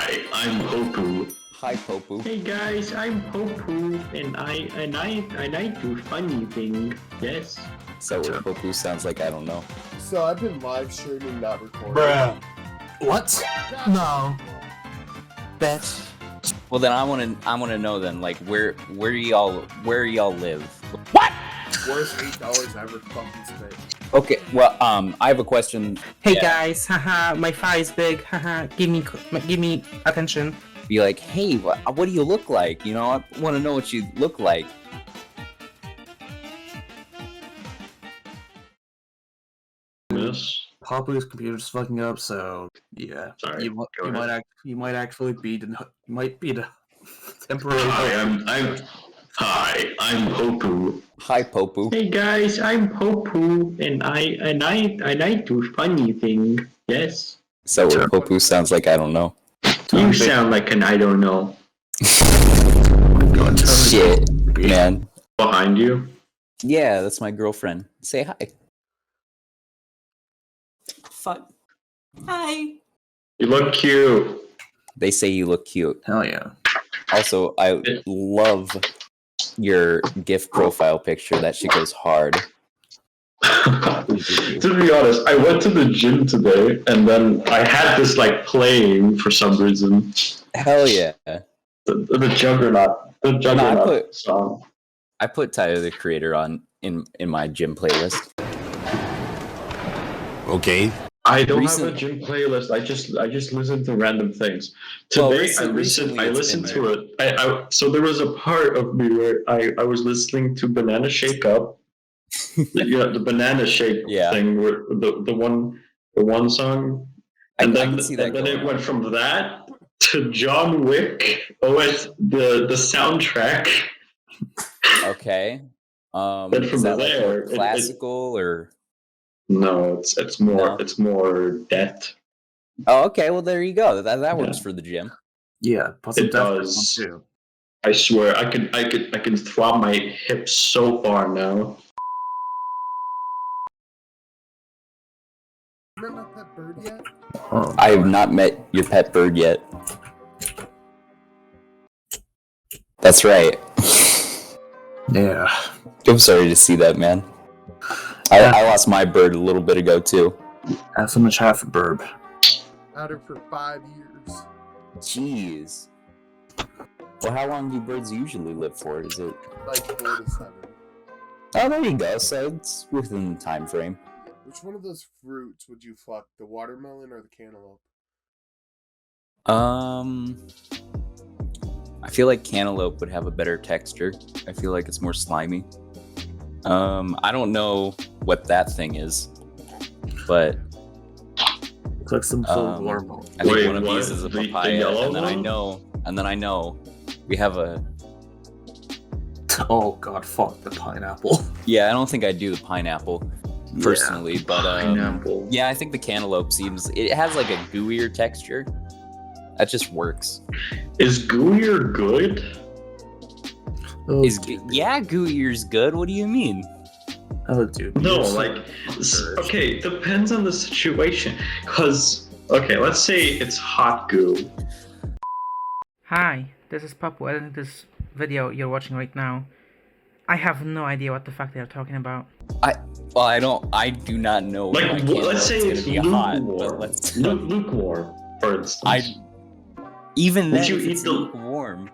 Hi, I'm Poppu. Hi, Poppu. Hey guys, I'm Poppu, and I do funny thing. Yes. So what Poppu sounds like, I don't know. So I've been live streaming, not recording. Bruh. What? No. Bitch. Well, then I wanna know then, like, where y'all live? What? Worst $8 ever fucking spent. Okay, well, I have a question. Hey Yeah. guys, haha, my thigh is big, haha, give me attention. Be like, hey, what do you look like? You know, I want to know what you look like. Miss. Poppu's computer's fucking up, so yeah. Sorry, You go ahead. might actually be the temporary. Hi, I'm Poppu. Hi, Poppu. Hey guys, I'm Poppu, and I do funny thing. Yes. So what Poppu sounds like, I don't know. You sound like an I don't know. Shit, man. Behind you. Yeah, that's my girlfriend. Say hi. Fuck. Hi. You look cute. They say you look cute. Hell yeah. Also, I love your GIF profile picture. That shit goes hard. To be honest, I went to the gym today, and then I had this like playing for some reason. Hell yeah. The Juggernaut. The Juggernaut song. I put Tyler the Creator on in my gym playlist. Okay. I don't have a gym playlist. I just listen to random things. Today I listened to it. So there was a part of me where I was listening to Banana Shake Up. the Banana Shake thing, where the one song, and then it went from that to John Wick. The soundtrack. Okay. Then from Is that there, like classical or? No, it's more death. Oh, okay. Well, there you go. That works for the gym. Yeah, It does. Too. I swear, I can throb my hips so far now. You met my pet bird yet? Oh, I have not met your pet bird yet. That's right. yeah. I'm sorry to see that, man. I lost my bird a little bit ago too. Have so much half a burb. Had her for 5 years. Jeez. Well, how long do birds usually live for? Is it? Like 4 to 7. Oh, there you go. So it's within the time frame. Which one of those fruits would you fuck? The watermelon or the cantaloupe? I feel like cantaloupe would have a better texture. I feel like it's more slimy. I don't know what that thing is, but It's like some sort of watermelon. I think Wait, one of what? these is a The papaya, yellow and then one? I know we have a. Oh god, fuck the pineapple. Yeah, I don't think I do the pineapple personally, but Pineapple. yeah, I think the cantaloupe it has like a gooier texture. That just works. Is gooier good? Oh, Yeah, gooier's good. What do you mean? Oh, dude. No, you're so like, okay, depends on the situation. Cause, okay, let's say it's hot goo. Hi, this is Poppu editing this video you're watching right now. I have no idea what the fuck they're talking about. I do not know. Like, if my let's say cantaloupe's it's gonna be hot, but lukewarm. let's. Lukewarm, for instance. Even Would then, you if eat it's the- lukewarm,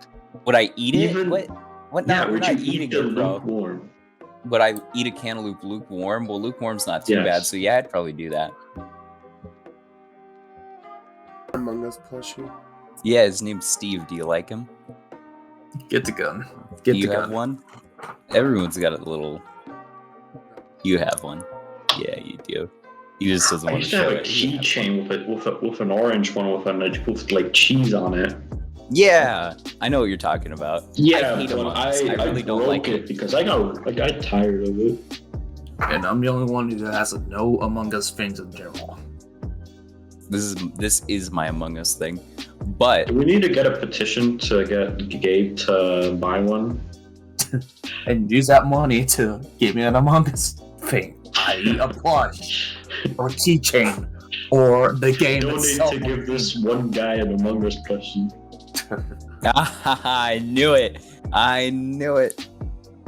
would I eat it? Even- What? Yeah, Not, we're would not you eating eat the it, bro. lukewarm? Would I eat a cantaloupe lukewarm? Well, lukewarm's not too Yes. bad, so yeah, I'd probably do that. Among Us plushie. Yeah, his name's Steve. Do you like him? Get the gun. Do Get you the have gun. one? Everyone's got a little. You have one. Yeah, you do. He just doesn't I want to used to have show a it. You have keychain with an orange one with like cheese on it. Yeah, I know what you're talking about. Yeah, I hate but Among Us. I really don't broke like it. because I got tired of it. And I'm the only one who has no Among Us things in general. This is my Among Us thing, but Do we need to get a petition to get Gabe to buy one? And use that money to give me an Among Us thing. I.e. a plush or keychain. Or the game Donate itself. to give this one guy an Among Us plushie. I knew it. I knew it.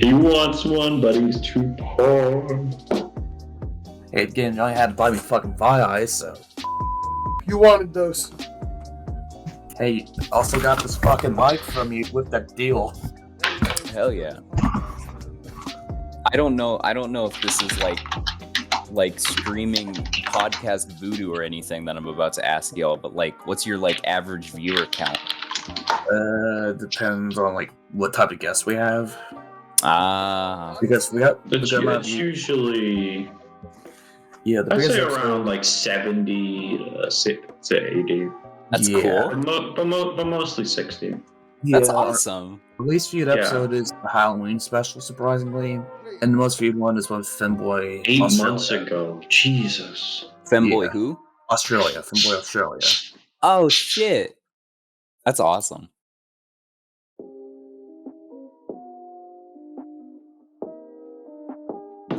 He wants one, but he's too poor. Hey, again, you only had to buy me fucking Vi, so. You wanted those. Hey, also got this fucking mic from you with that deal. Hell yeah. I don't know if this is like streaming podcast voodoo or anything that I'm about to ask y'all, but like, what's your like average viewer count? Depends on like what type of guests we have. Because we got It's usually, the I'd say biggest around like 70 to 80. That's Yeah. cool. But mostly 60. That's awesome. Our least viewed episode is the Halloween special, surprisingly, and the most viewed one is one Femboy 8 Australia. months ago. Jesus. Femboy Yeah. who? Australia, Femboy Australia. Oh shit. That's awesome.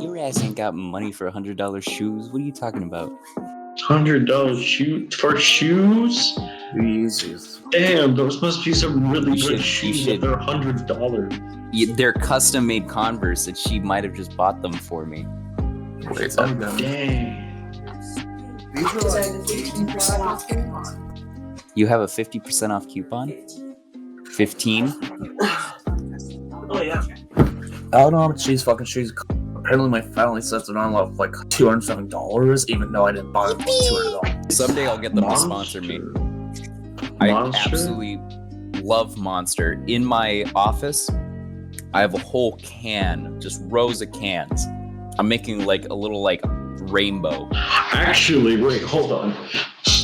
Your ass ain't got money for $100 shoes. What are you talking about? $100 for shoes? Jesus. Damn, those must be some really You good should- you shoes should- if they're $100. They're custom made Converse that she might have just bought them for me. Wait, Oh, dang. These are like 80% off. You have a 50% off coupon? 15? Oh yeah. I don't know how much these fucking shoes cost. Apparently my family sets it on like $207, even though I didn't buy them for $200. Someday I'll get them to sponsor me. I absolutely love Monster. In my office, I have a whole can, just rows of cans. I'm making like a little like rainbow. Actually, wait, hold on.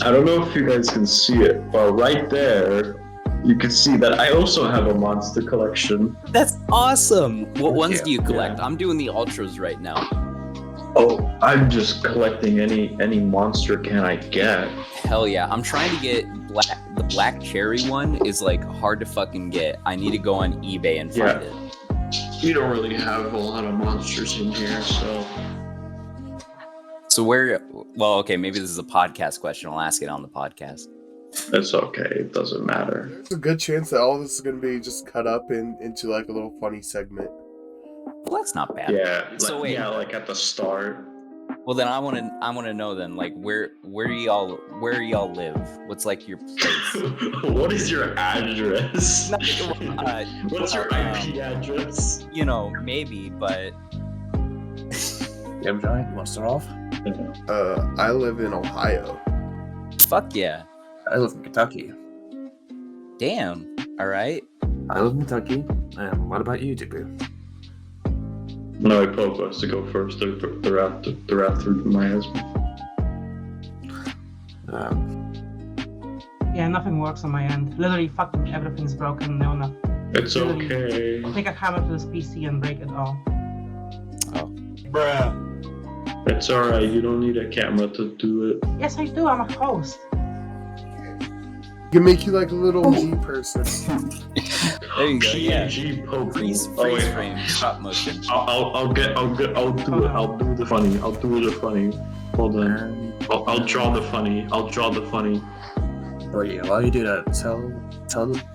I don't know if you guys can see it, but right there, you can see that I also have a monster collection. That's awesome. What ones do you Yeah. collect? I'm doing the ultras right now. Oh, I'm just collecting any monster can I get. Hell yeah. I'm trying to get the black cherry one is like hard to fucking get. I need to go on eBay and find it. We don't really have a lot of monsters in here, so. So well, okay, maybe this is a podcast question. I'll ask it on the podcast. It's okay, it doesn't matter. There's a good chance that all this is going to be just cut up into like a little funny segment. Well, that's not bad. Yeah, So wait. yeah, like at the start. Well, then I want to know then, like, where y'all live? What's like your place? What is your address? What's your IP um, address? You know, maybe, but GameGiant, you want to start off? I live in Ohio. fuck yeah. I live in Kentucky. Damn. All right. I live in Kentucky. And what about you, Dubu? No, Poppu has to go first. They're after my husband. Yeah, nothing works on my end. Literally, fucking everything's broken. No, no. It's okay. Take a hammer to this PC and break it all. Bruh. It's alright, you don't need a camera to do it. Yes, I do. I'm a host. Can make you like a little G person. There you go. Yeah. PNG Poppu. Freeze frame, stop motion. I'll do the funny. I'll do the funny. Hold on. I'll draw the funny. Oh yeah, while you do that,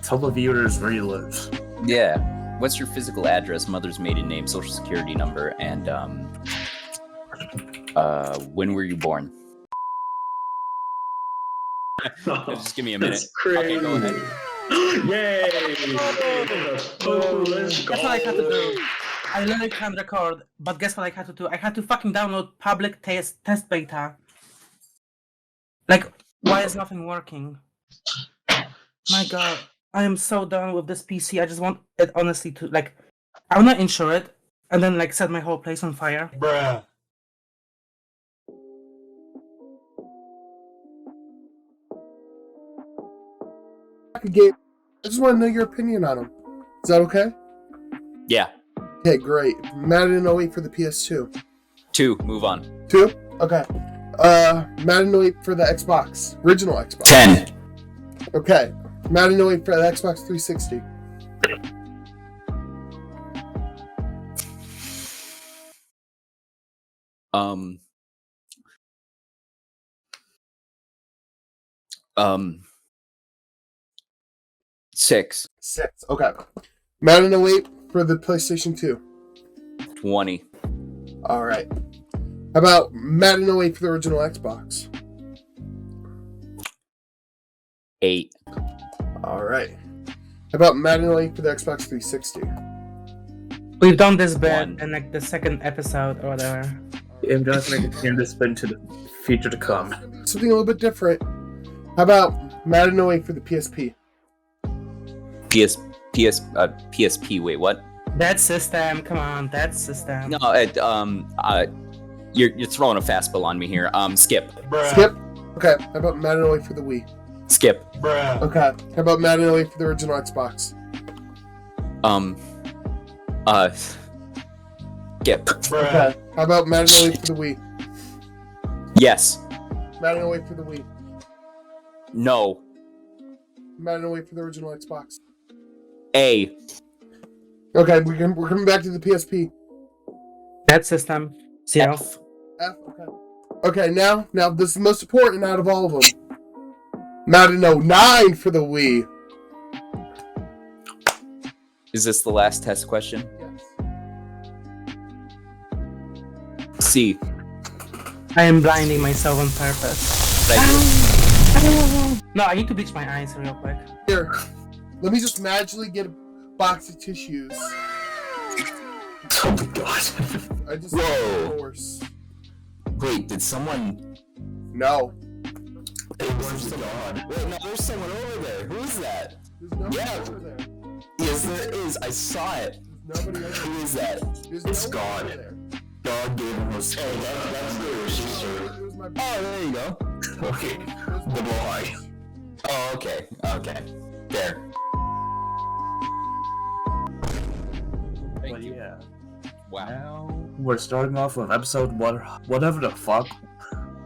tell the viewers where you live. Yeah. What's your physical address, mother's maiden name, social security number, and when were you born? Just give me a minute. That's crazy. Okay, go ahead. Yay! Oh, let's go. Guess what I had to do? I literally can't record, but guess what I had to do? I had to fucking download public test beta. Like, why is nothing working? My god, I am so done with this PC. I just want it honestly to, like, I wanna insure it, and then, like, set my whole place on fire. Bruh. Gabe, I just want to know your opinion on them. Is that okay? Yeah. Okay, great. Madden 08 for the PS2. 2. Move on. 2? Okay. Madden 08 for the Xbox. Original Xbox. 10. Okay. Madden 08 for the Xbox 360. 6. 6. Okay. Madden 08 for the PlayStation 2. 20. All right. How about Madden 08 for the original Xbox? 8. All right. How about Madden 08 for the Xbox 360? We've done this bit 1. in like the second episode or whatever. I'm just going to continue this bit into the future to come. Something a little bit different. How about Madden 08 for the PSP? PSP. Wait, what? That system, come on, that system. No, you're throwing a fastball on me here. Skip. Skip. Okay. How about Madden 08 for the Wii? Skip. Okay. How about Madden 08 for the original Xbox? Skip. Okay. How about Madden 08 for the Wii? Yes. Madden 08 for the Wii. No. Madden 08 for the original Xbox. A. Okay, we're coming back to the PSP. That system. 0. F. F. Okay. Okay. Now this is the most important out of all of them. Madden 09 for the Wii. Is this the last test question? Yes. C. I am blinding myself on purpose. Thank you. No, I need to bleach my eyes real quick. Here, let me just magically get a box of tissues. Oh my god. I just Whoa. Force. Wait, did someone? No. Wait, no, there's someone over there. Who is that? There's nobody Yeah. over there. Yes, there is. I saw it. There's nobody over Who there. is that? There's It's nobody God. over there. God gave him a that's It was my Oh, there you go. Okay. it was my The boy. Oh, okay. Okay. There. Thank But you. yeah. Wow. Now we're starting off with episode whatever the fuck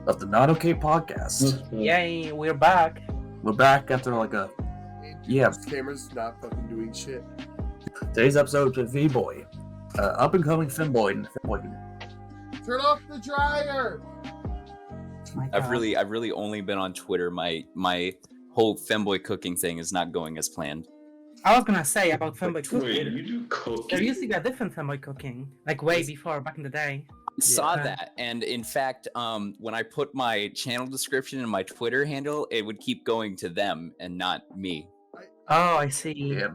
of the Not Okay podcast. Yay, we're back. We're back after like a yeah. This camera's not fucking doing shit. Today's episode is VBoy, up and coming Femboy in the Femboy community. Turn off the dryer. My I've God. really only been on Twitter. My whole femboy cooking thing is not going as planned. I was gonna say about femboy Wait, cooking. you do cooking? There used to be a different femboy cooking, like way before, back in the day. Saw Yeah. that, and in fact, when I put my channel description and my Twitter handle, it would keep going to them and not me. Oh, I see. Yeah.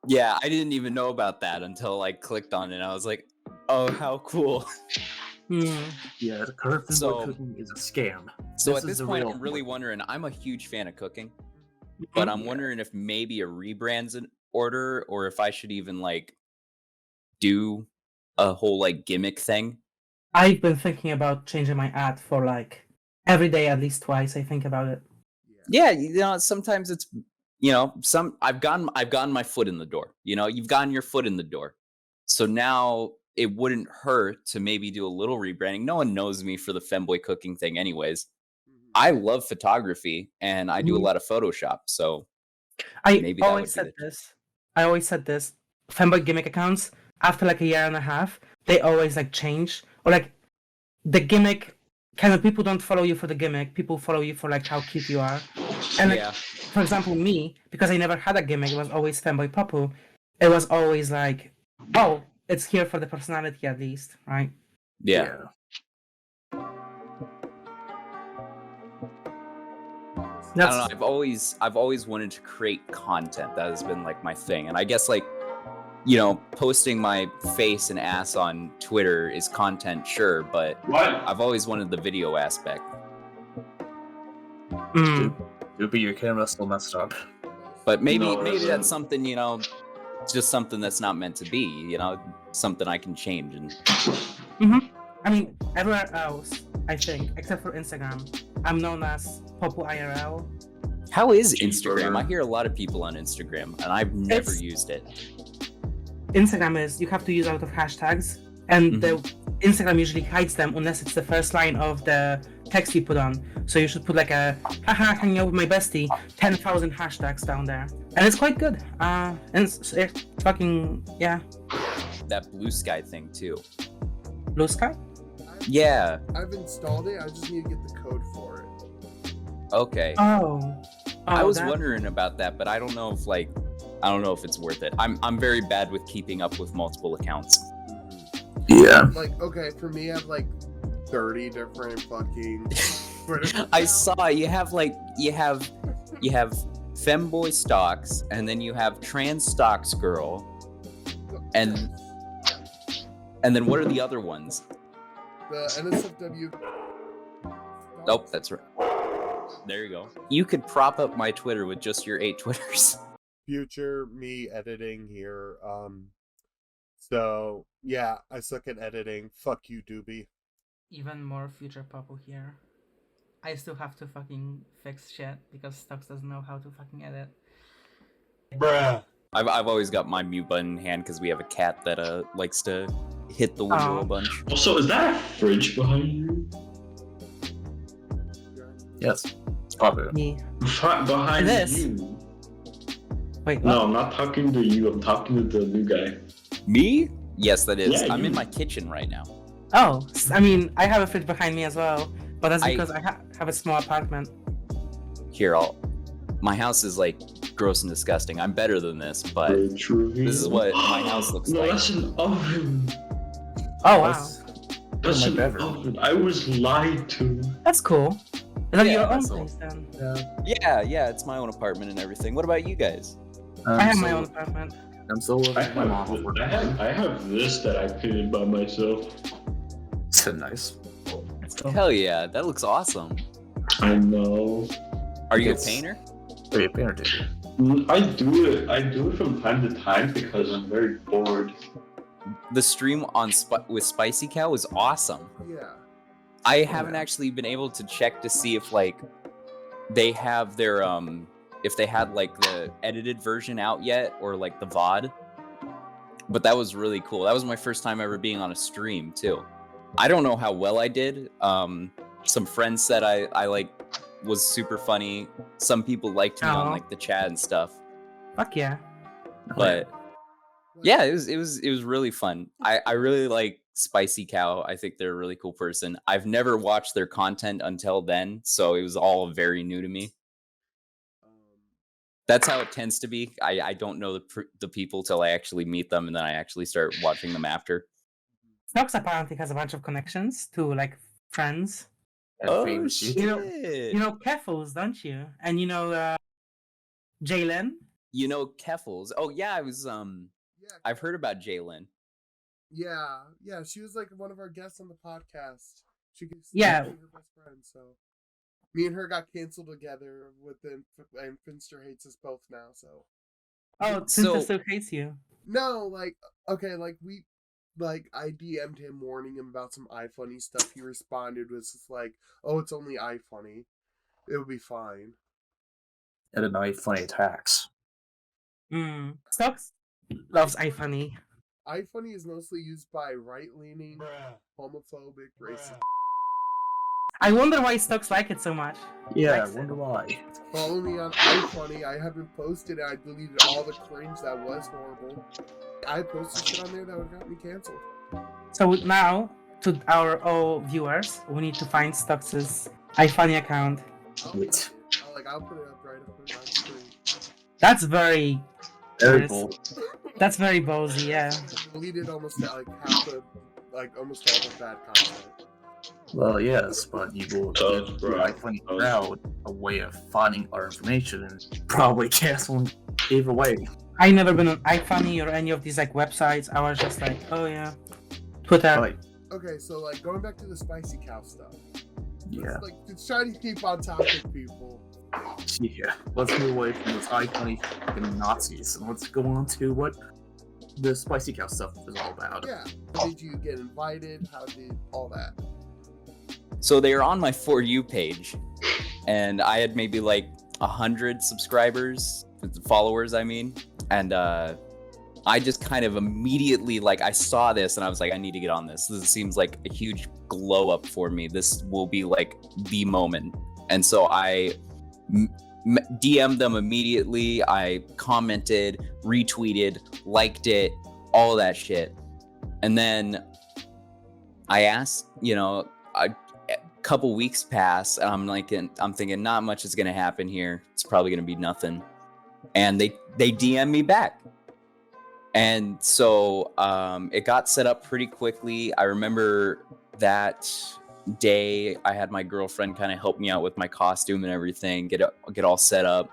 Yeah, I didn't even know about that until I clicked on it. And I was like, "Oh, how cool!" Hmm. Yeah, the current Femboy So- cooking is a scam. So This at is this the point, real I'm really one. wondering. I'm a huge fan of cooking, but I'm wondering if maybe a rebrand's in order, or if I should even like do a whole like gimmick thing. I've been thinking about changing my ad for like every day at least twice. I think about it. Yeah, you know, sometimes it's I've gotten my foot in the door. You know, you've gotten your foot in the door. So now it wouldn't hurt to maybe do a little rebranding. No one knows me for the femboy cooking thing anyways. I love photography and I do a lot of Photoshop. So I Maybe that always would be said the- this. I always said this. Femboy gimmick accounts, after like a year and a half, they always like change. Or like the gimmick, kind of people don't follow you for the gimmick. People follow you for like how cute you are. And like, yeah, for example, me, because I never had a gimmick, it was always Femboy Poppu. It was always like, oh, it's here for the personality at least, right? yeah. I That's don't know. I've always wanted to create content. That has been like my thing. And I guess like, you know, posting my face and ass on Twitter is content, sure, but What? I've always wanted the video aspect. mm, Dude, your camera's still messed up. But maybe No, maybe it's that's something, you know, just something that's not meant to be, you know, something I can change. And I mean, everywhere else, I think, except for Instagram, I'm known as PoppuIRL. how is Instagram? I hear a lot of people on Instagram and I've never It's- used it. Instagram is you have to use a lot of hashtags, and the Instagram usually hides them unless it's the first line of the text you put on. So you should put like a haha hanging out with my bestie, 10,000 hashtags down there, and it's quite good. And it's fucking yeah, That blue sky thing too. blue sky. Yeah. I've installed it. I just need to get the code for it. Okay. Oh, I Oh, was that- wondering about that, but I don't know if it's worth it. I'm very bad with keeping up with multiple accounts. Yeah. Like, okay, for me, I have like 30 different fucking Twitter I accounts. saw you have Femboy Stocks, and then you have Trans Stocks Girl, and then what are the other ones? The NSFW. Nope, that's right. There you go. You could prop up my Twitter with just your 8 Twitters. Future me editing here. So yeah, I suck at editing. Fuck you, Doobie. Even more future Poppu here. I still have to fucking fix shit because Stux doesn't know how to fucking edit. Bruh. I've always got my mute button in hand because we have a cat that likes to hit the window Oh. a bunch. Also, is that a fridge behind you? Yes. Poppu. Me. Behind This? you. Wait, No, I'm not talking to you. I'm talking to the new guy. Me? Yes, that is. Yeah, I'm in you. my kitchen right now. Oh, I mean, I have a fridge behind me as well, but that's I- because I have a small apartment. Here, my house is like gross and disgusting. I'm better than this, but this is what my house looks No, like. that's an oven. Oh wow, That's my an bedroom. oven. I was lied to. that's cool. Is that Yeah, your own that's all. place then? Yeah, it's my own apartment and everything. What about you guys? I have my own apartment. I'm still living I with my mom. have this that I painted by myself. So nice. That's cool. Hell yeah, that looks awesome. I know. Are you a It's- painter? Are you a painter, dude? I do it from time to time because I'm very bored. The stream on with Spicy Cow was awesome. Yeah. I haven't actually been able to check to see if like they have their if they had like the edited version out yet or like the VOD. But that was really cool. That was my first time ever being on a stream too. I don't know how well I did. Some friends said I like was super funny. Some people liked me on Aw. like the chat and stuff. Fuck yeah. But yeah, it was really fun. I really like Spicy Cow. I think they're a really cool person. I've never watched their content until then, so it was all very new to me. That's how it tends to be. I don't know the people till I actually meet them, and then I actually start watching them after. Stux apparently has a bunch of connections to like friends. Oh, Famous shit. You know Keffels, don't you? And you know Jalen. You know Keffels. Oh yeah, I was Yeah. I've heard about Jalen. Yeah. Yeah. She was like one of our guests on the podcast. She gets Yeah. her best friend. So me and her got canceled together within, and Finster hates us both now. So Oh, So- Tinta still hates you. no, like okay, like I DM'd him warning him about some iFunny stuff. He responded was just like, "Oh, it's only iFunny. It'll be fine." I didn't know he had funny attacks. Stux loves iFunny. iFunny is mostly used by right-leaning, homophobic, racist. I wonder why Stux like it so much. Yeah, I Likes it. wonder why. Follow me on iFunny. I haven't posted it. I deleted all the cringe that was horrible. I posted shit on there that would have got me canceled. So now, to our all viewers, we need to find Stux's iFunny account. Wait. I'll put it up right up on screen. That's very Very Yes. cool. That's very ballsy, yeah. Deleted almost like half the, like almost all the bad content. Well, yes, but you will Tough, give bro. the iFunny crowd a way of finding our information and probably canceling either way. I never been on iFunny or any of these like websites. I was just like, oh yeah, Twitter. Like, Okay, so like going back to the spicy cow stuff. yeah. Like it's trying to keep on topic, people. Yeah, let's move away from those iconic fucking Nazis and let's go on to what the Spicy Cow stuff is all about. Yeah. How did you get invited? How did all that? So they were on my For You page, and I had maybe like 100 subscribers, followers, I mean. And I just kind of immediately, like, I saw this and I was like, I need to get on this. This seems like a huge glow up for me. This will be like the moment. And so I DM'd them immediately. I commented, retweeted, liked it, all that shit. And then I asked, couple weeks pass, and I'm thinking not much is gonna happen here. It's probably gonna be nothing. And they DM me back. And so it got set up pretty quickly. I remember that day I had my girlfriend kind of help me out with my costume and everything, get all set up.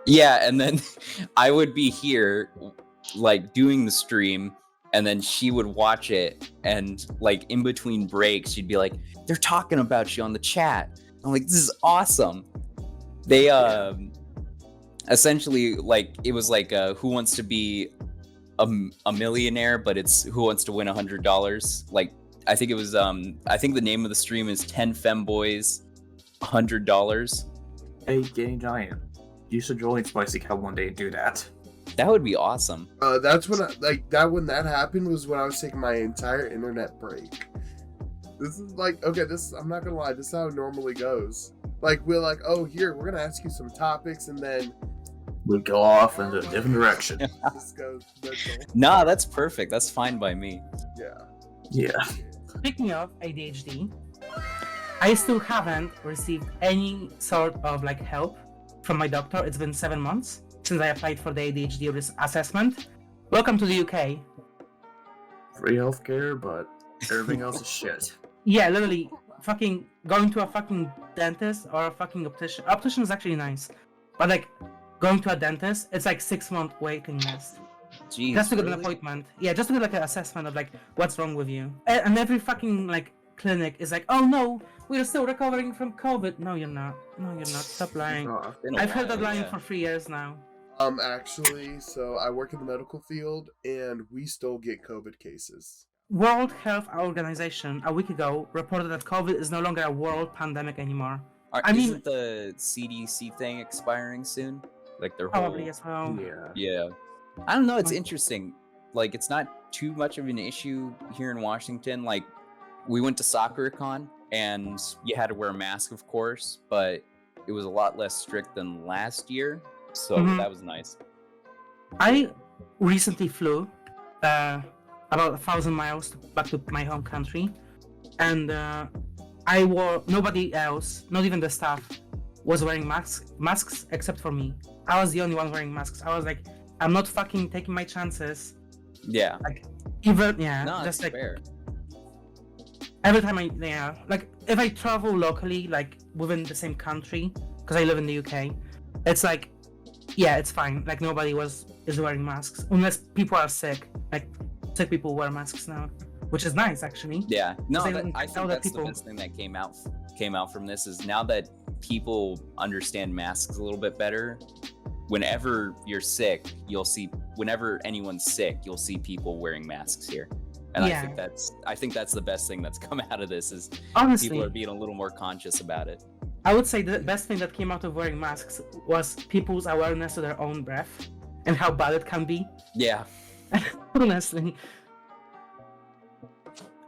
Yeah, and then I would be here like doing the stream, and then she would watch it, and like in between breaks she'd be like, they're talking about you on the chat. I'm like, this is awesome. They essentially, like, it was like who wants to be a millionaire, but it's who wants to win $100. Like, I think it was I think the name of the stream is 10 Femboys, $100. Hey, Gaming Giant, you should join Spicy Cow one day and do that. That would be awesome. That's when when that happened was when I was taking my entire internet break. This is like, okay, I'm not gonna lie, this is how it normally goes. Like, we're like, oh, here, we're gonna ask you some topics, and then we go off into a different direction. this goes mental. Nah, that's perfect. That's fine by me. Yeah. Speaking of ADHD, I still haven't received any sort of like help from my doctor. It's been 7 months since I applied for the ADHD assessment. Welcome to the UK. Free healthcare, but everything else is shit. Yeah, literally, fucking going to a fucking dentist or a fucking optician. Optician is actually nice, but like going to a dentist, it's like 6-month waiting list. Jeez, Just to get really? an appointment. Yeah, just to get like an assessment of like what's wrong with you. And every fucking like clinic is like, oh no, we're still recovering from COVID. No, you're not. No, you're not. Stop lying. Been a I've heard while, that lying yeah. for 3 years now. Actually, so I work in the medical field, and we still get COVID cases. World Health Organization a week ago reported that COVID is no longer a world pandemic anymore. I mean- Isn't the CDC thing expiring soon? Like their Probably whole... as well. Yeah. I don't know, it's interesting. Like, it's not too much of an issue here in Washington. Like, we went to SoccerCon, and you had to wear a mask, of course, but it was a lot less strict than last year, so that was nice. I recently flew about 1,000 miles back to my home country, and nobody else, not even the staff, was wearing masks except for me. I was the only one wearing masks. I was like, I'm not fucking taking my chances. Yeah. Like, even, No, just it's like, fair. every time like, if I travel locally, like, within the same country, because I live in the UK, it's like, yeah, it's fine. Like, nobody is wearing masks, unless people are sick. Like, sick people wear masks now, which is nice, actually. Yeah. No, Because I think that's the best thing that came out from this is now that people understand masks a little bit better, whenever you're sick, whenever anyone's sick, you'll see people wearing masks here. And Yeah. I think that's the best thing that's come out of this is Honestly, people are being a little more conscious about it. I would say the best thing that came out of wearing masks was people's awareness of their own breath and how bad it can be. Yeah. Honestly.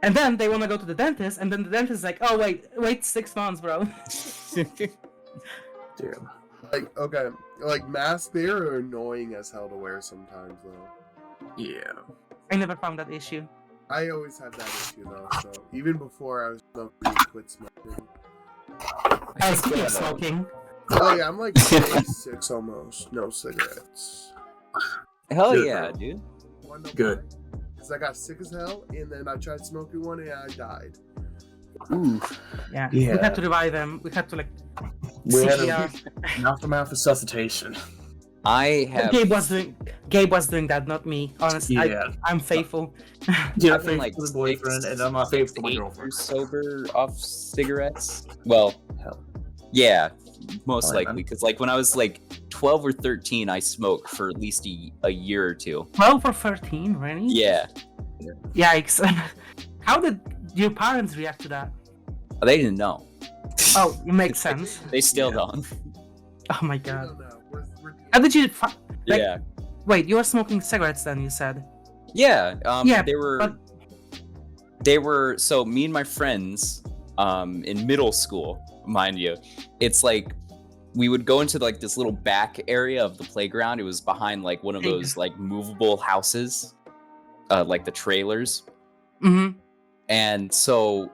And then they want to go to the dentist, and then the dentist is like, oh, wait 6 months, bro. Damn. Like, okay, like masks, they are annoying as hell to wear sometimes, though. Yeah. I never found that issue. I always had that issue, though, so even before I was smoking, I quit smoking. Speaking of smoking, Oh yeah, I'm like 26 almost. No cigarettes. Hell Good, yeah, bro. dude. Good. Because I got sick as hell, and then I tried smoking one, and I died. Ooh. yeah, we Yeah. had to revive them. We had to like We had CPR. an aftermath resuscitation. I have Gabe was doing that, not me. Honestly, Yeah. I'm faithful. Yeah, I've been faithful like to the boyfriend, and I'm not faithful to my 8 girlfriend. years sober off cigarettes. Well, Hell. yeah, most Alright, likely. man. Because like when I was like 12 or 13, I smoked for at least a year or two. 12 or 13, really? Yeah, Yikes. How did your parents react to that? they didn't know. Oh, it makes sense. They still Yeah. don't. Oh my I god. don't know. We're How did you... Like- Yeah. Wait, you were smoking cigarettes then, you said? Yeah. Yeah, They were. So me and my friends, in middle school, mind you, it's like we would go into like this little back area of the playground. It was behind like one of those like movable houses, like the trailers. Mm-hmm. And so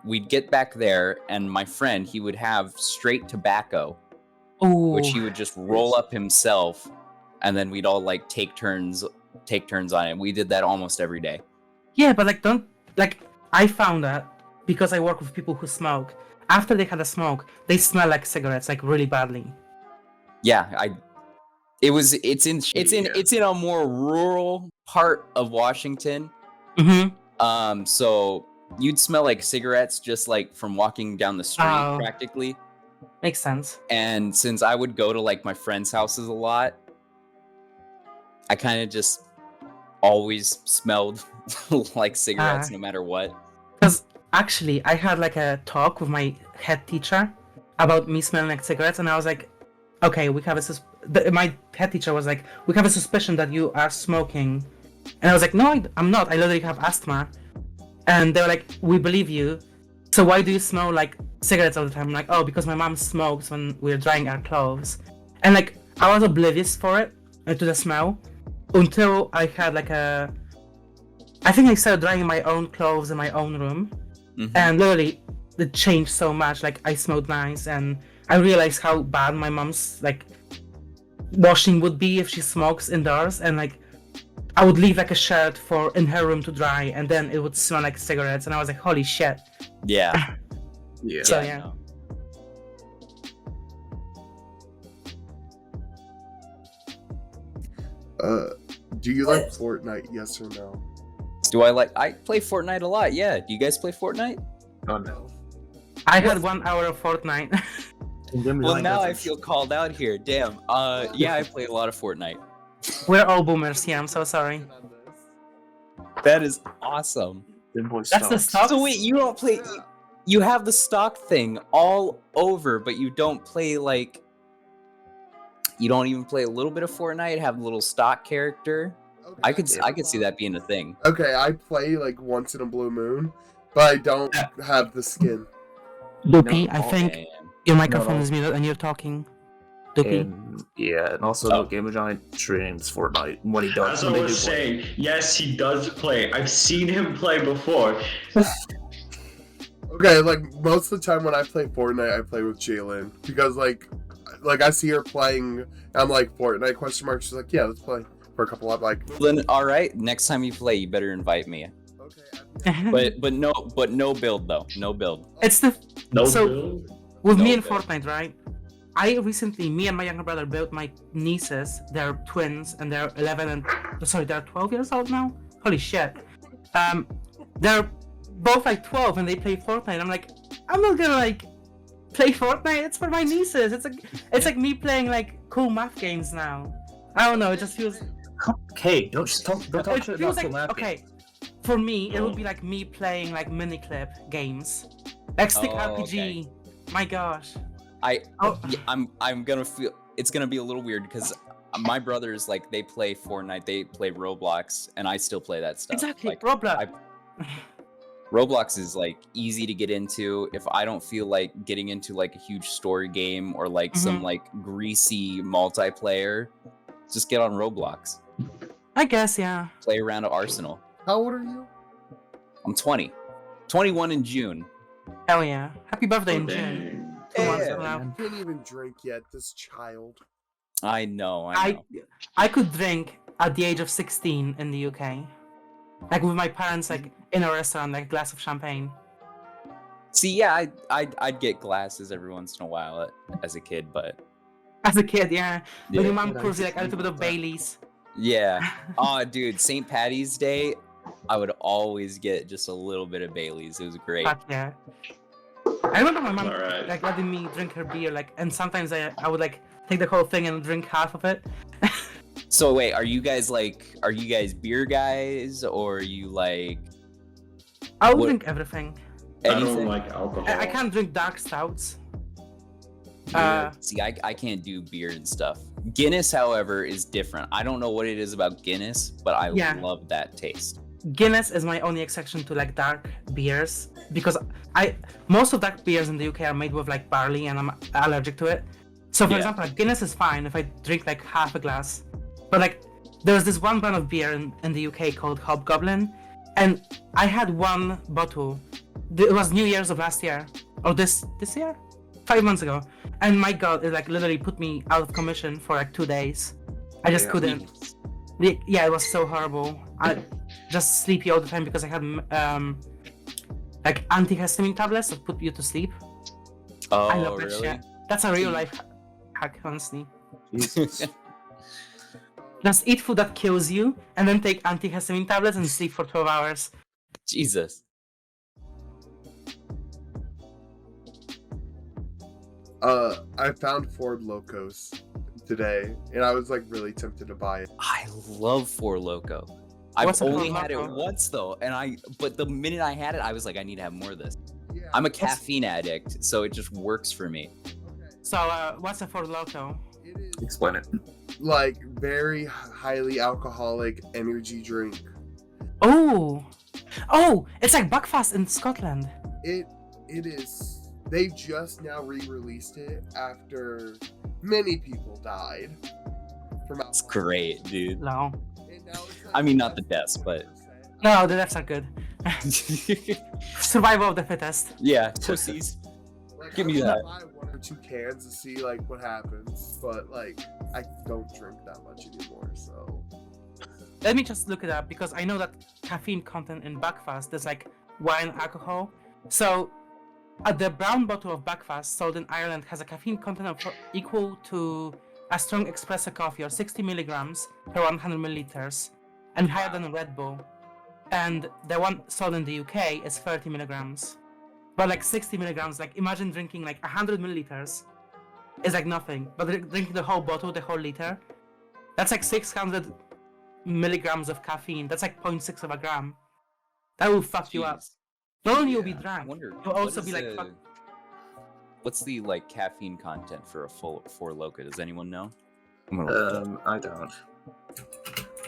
we'd get back there, and my friend, he would have straight tobacco, which he would just roll up himself, and then we'd all like take turns on it. We did that almost every day. Yeah, but I found that because I work with people who smoke. After they had a smoke, they smell like cigarettes, like really badly. Yeah, it's in a more rural part of Washington. Mm-hmm. So you'd smell like cigarettes just like from walking down the street practically. Makes sense. And since I would go to like my friends' houses a lot, I kind of just always smelled like cigarettes no matter what. Because actually, I had like a talk with my head teacher about me smelling like cigarettes, and I was like, okay, we have my head teacher was like, we have a suspicion that you are smoking. And I was like, no, I'm not. I literally have asthma. And they were like, we believe you. So why do you smell like cigarettes all the time? I'm like, oh, because my mom smokes when we're drying our clothes. And like, I was oblivious for it, to the smell, until I had like I think I started drying my own clothes in my own room. Mm-hmm. And literally, it changed so much. Like, I smelled nice, and I realized how bad my mom's like washing would be if she smokes indoors. And like, I would leave like a shirt in her room to dry, and then it would smell like cigarettes, and I was like, holy shit. Yeah. Yeah. So yeah. Do you like Fortnite? Yes or no? I play Fortnite a lot. Yeah. Do you guys play Fortnite? Oh no. I had 1 hour of Fortnite. Well, now I feel called out here. Damn. Yeah, I play a lot of Fortnite. We're all boomers here. I'm so sorry. That is awesome. That's the stock. So wait, you don't play. You have the stock thing all over, but you don't play like. You don't even play a little bit of Fortnite. Have a little stock character. Okay, I could see that being a thing. Okay, I play like once in a blue moon, but I don't have the skin. Doopy, I think your microphone is muted and you're talking. And also TheGamingGiant streams Fortnite when he does. As I was saying, yes, he does play. I've seen him play before. Okay, like most of the time when I play Fortnite, I play with Jalen because like I see her playing. I'm like, Fortnite question mark. She's like, yeah, let's play for a couple of like. Then all right, next time you play, you better invite me. Okay. but no build though. No build. It's the build? With me and Fortnite, right? Me and my younger brother built my nieces. They're twins, and they're 12 years old now. Holy shit! They're both like 12, and they play Fortnite. I'm like, I'm not gonna like play Fortnite. It's for my nieces. It's like me playing like cool math games now. I don't know. It just feels. Okay, don't talk shit about like, math okay. For me, it would be like me playing like miniclip games, like stick RPG. Okay. My gosh. I'm gonna feel it's gonna be a little weird because my brothers like they play Fortnite, they play Roblox, and I still play that stuff. Exactly, like, Roblox. Roblox is like easy to get into. If I don't feel like getting into like a huge story game or like some like greasy multiplayer, just get on Roblox. I guess, yeah. Play around at Arsenal. How old are you? I'm 20. 21 in June. Hell yeah. Happy birthday in June. 2 months from now. I can't even drink yet, this child. I know. I could drink at the age of 16 in the UK. Like with my parents, like in a restaurant, like a glass of champagne. See, yeah, I'd get glasses every once in a while as a kid, but... As a kid, yeah. When your mom pours like a little bit of Baileys. Yeah. Oh, dude, St. Patty's Day, I would always get just a little bit of Baileys. It was great. Fuck yeah. I remember my mom like letting me drink her beer, like, and sometimes I would like take the whole thing and drink half of it. So wait, are you guys beer guys, or are you like? I would drink everything. Anything? I don't like alcohol. I can't drink dark stouts. See, I can't do beer and stuff. Guinness, however, is different. I don't know what it is about Guinness, but I love that taste. Guinness is my only exception to like dark beers because most of dark beers in the UK are made with like barley and I'm allergic to it. So for example, like, Guinness is fine if I drink like half a glass, but like there's this one brand of beer in the UK called Hobgoblin, And I had one bottle. It was New Year's of last year, or this year, 5 months ago. And my God, it like literally put me out of commission for like 2 days. I just couldn't. Yeah, it was so horrible. I just sleepy all the time because I had like antihistamine tablets that put you to sleep. Oh, I love that really? shit. That's a real life hack, honestly. Jesus. Just eat food that kills you, and then take antihistamine tablets and sleep for 12 hours. Jesus. I found Ford Locos today, and I was like really tempted to buy it. I love Four Loko. I've What's a only Four had it Loko? once though, but the minute I had it, I was like, I need to have more of this. Yeah. I'm a caffeine addict, so it just works for me. Okay. So, what's a Ford Loco? It is Explain it. like very highly alcoholic energy drink. Oh, it's like Buckfast in Scotland. It is. They've just now re-released it after many people died from It's alcohol. great, dude. No, And now it's like I mean, not the deaths, but 20%. no, the deaths are good. Survival of the fittest. yeah, pussies. Like, Give I me would that. buy 1 or 2 cans to see like what happens, but like I don't drink that much anymore. So Let me just look it up because I know that caffeine content in Buckfast is like wine alcohol. So, the brown bottle of Buckfast sold in Ireland has a caffeine content of equal to a strong espresso coffee or 60 milligrams per 100 milliliters, and higher than a Red Bull. And the one sold in the UK is 30 milligrams. But like 60 milligrams, like imagine drinking like 100 milliliters is like nothing. But drinking the whole bottle, the whole liter, that's like 600 milligrams of caffeine. That's like 0.6 of a gram. That will fuck you up. Jeez. Not only you'll be Yeah, I drunk, wonder, you'll what also is be like, the- fuck. What's the like caffeine content for a full Four Loko? Does anyone know? I'm gonna look it up. I don't.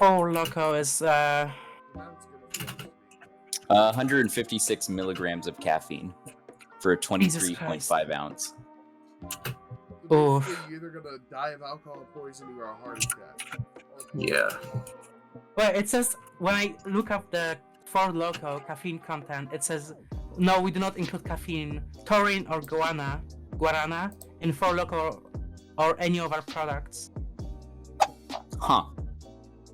Oh, Loco is now it's gonna be 156 milligrams of caffeine for a Jesus 23.5 ounce. Oh. Basically, you're either gonna die of alcohol poisoning or a heart attack. Yeah. well. It says when I look up the Ford Loco caffeine content, it says no, we do not include caffeine, taurine, or guarana in Ford Loco or any of our products. Huh.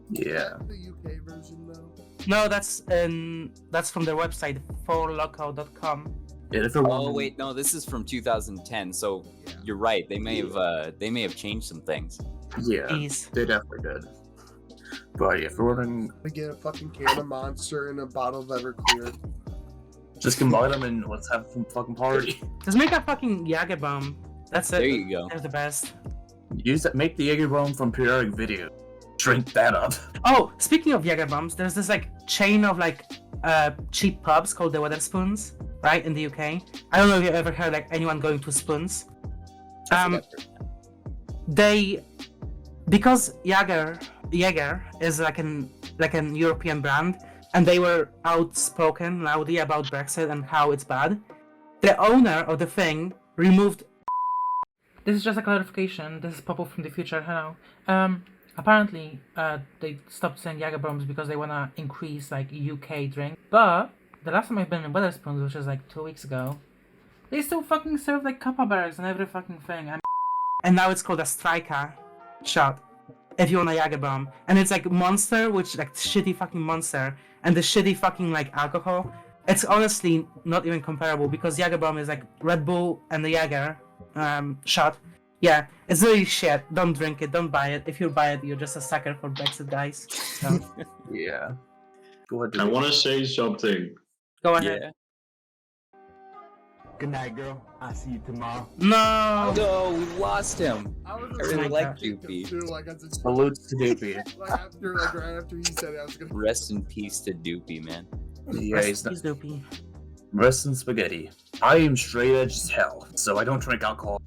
Yeah. The UK version though. No, that's from their website, forloco.com. And if it Oh wait, no, this is from 2010. So Yeah. you're right. They may have changed some things. Yeah, Please. they definitely did. But yeah, if we're running, I get a fucking can of Monster and a bottle of Everclear. just combine them and let's have some fucking party. Just make a fucking Jager bomb. That's it. There you go. They're the best. Use that. Make the Jaeger bomb from periodic video. Drink that up. Oh, speaking of Jager bombs, there's this like chain of like cheap pubs called the Wetherspoons, right, in the UK. I don't know if you've ever heard like anyone going to Spoons. They, because Jager is like an European brand, and they were outspoken loudly about Brexit and how it's bad. The owner of the thing removed. This is just a clarification. This is Poppu from the future. Hello. Apparently, they stopped selling Jager bombs because they wanna increase like UK drink. But the last time I've been in Wetherspoons, which was like 2 weeks ago, they still fucking serve like Kappa barracks and every fucking thing. And now it's called a Striker shot. If you want a Jager bomb, and it's like Monster, which like shitty fucking Monster, and the shitty fucking like alcohol. It's honestly not even comparable because Jager bomb is like Red Bull and the Jager shot. Yeah, it's really shit. Don't drink it. Don't buy it. If you buy it, you're just a sucker for Brexit, guys. So, Yeah. Go ahead. I want to say something. go ahead. Yeah. Good night, girl. I'll see you tomorrow. No. No, we lost him. I was I really like kick him Doopy. too, like, I just, Salutes to Doopy. like after, like right after he said it, I was gonna. Rest in peace to Doopy, man. Yeah, he's not. He's dopey. Rest in spaghetti. I am straight edge as hell, so I don't drink alcohol.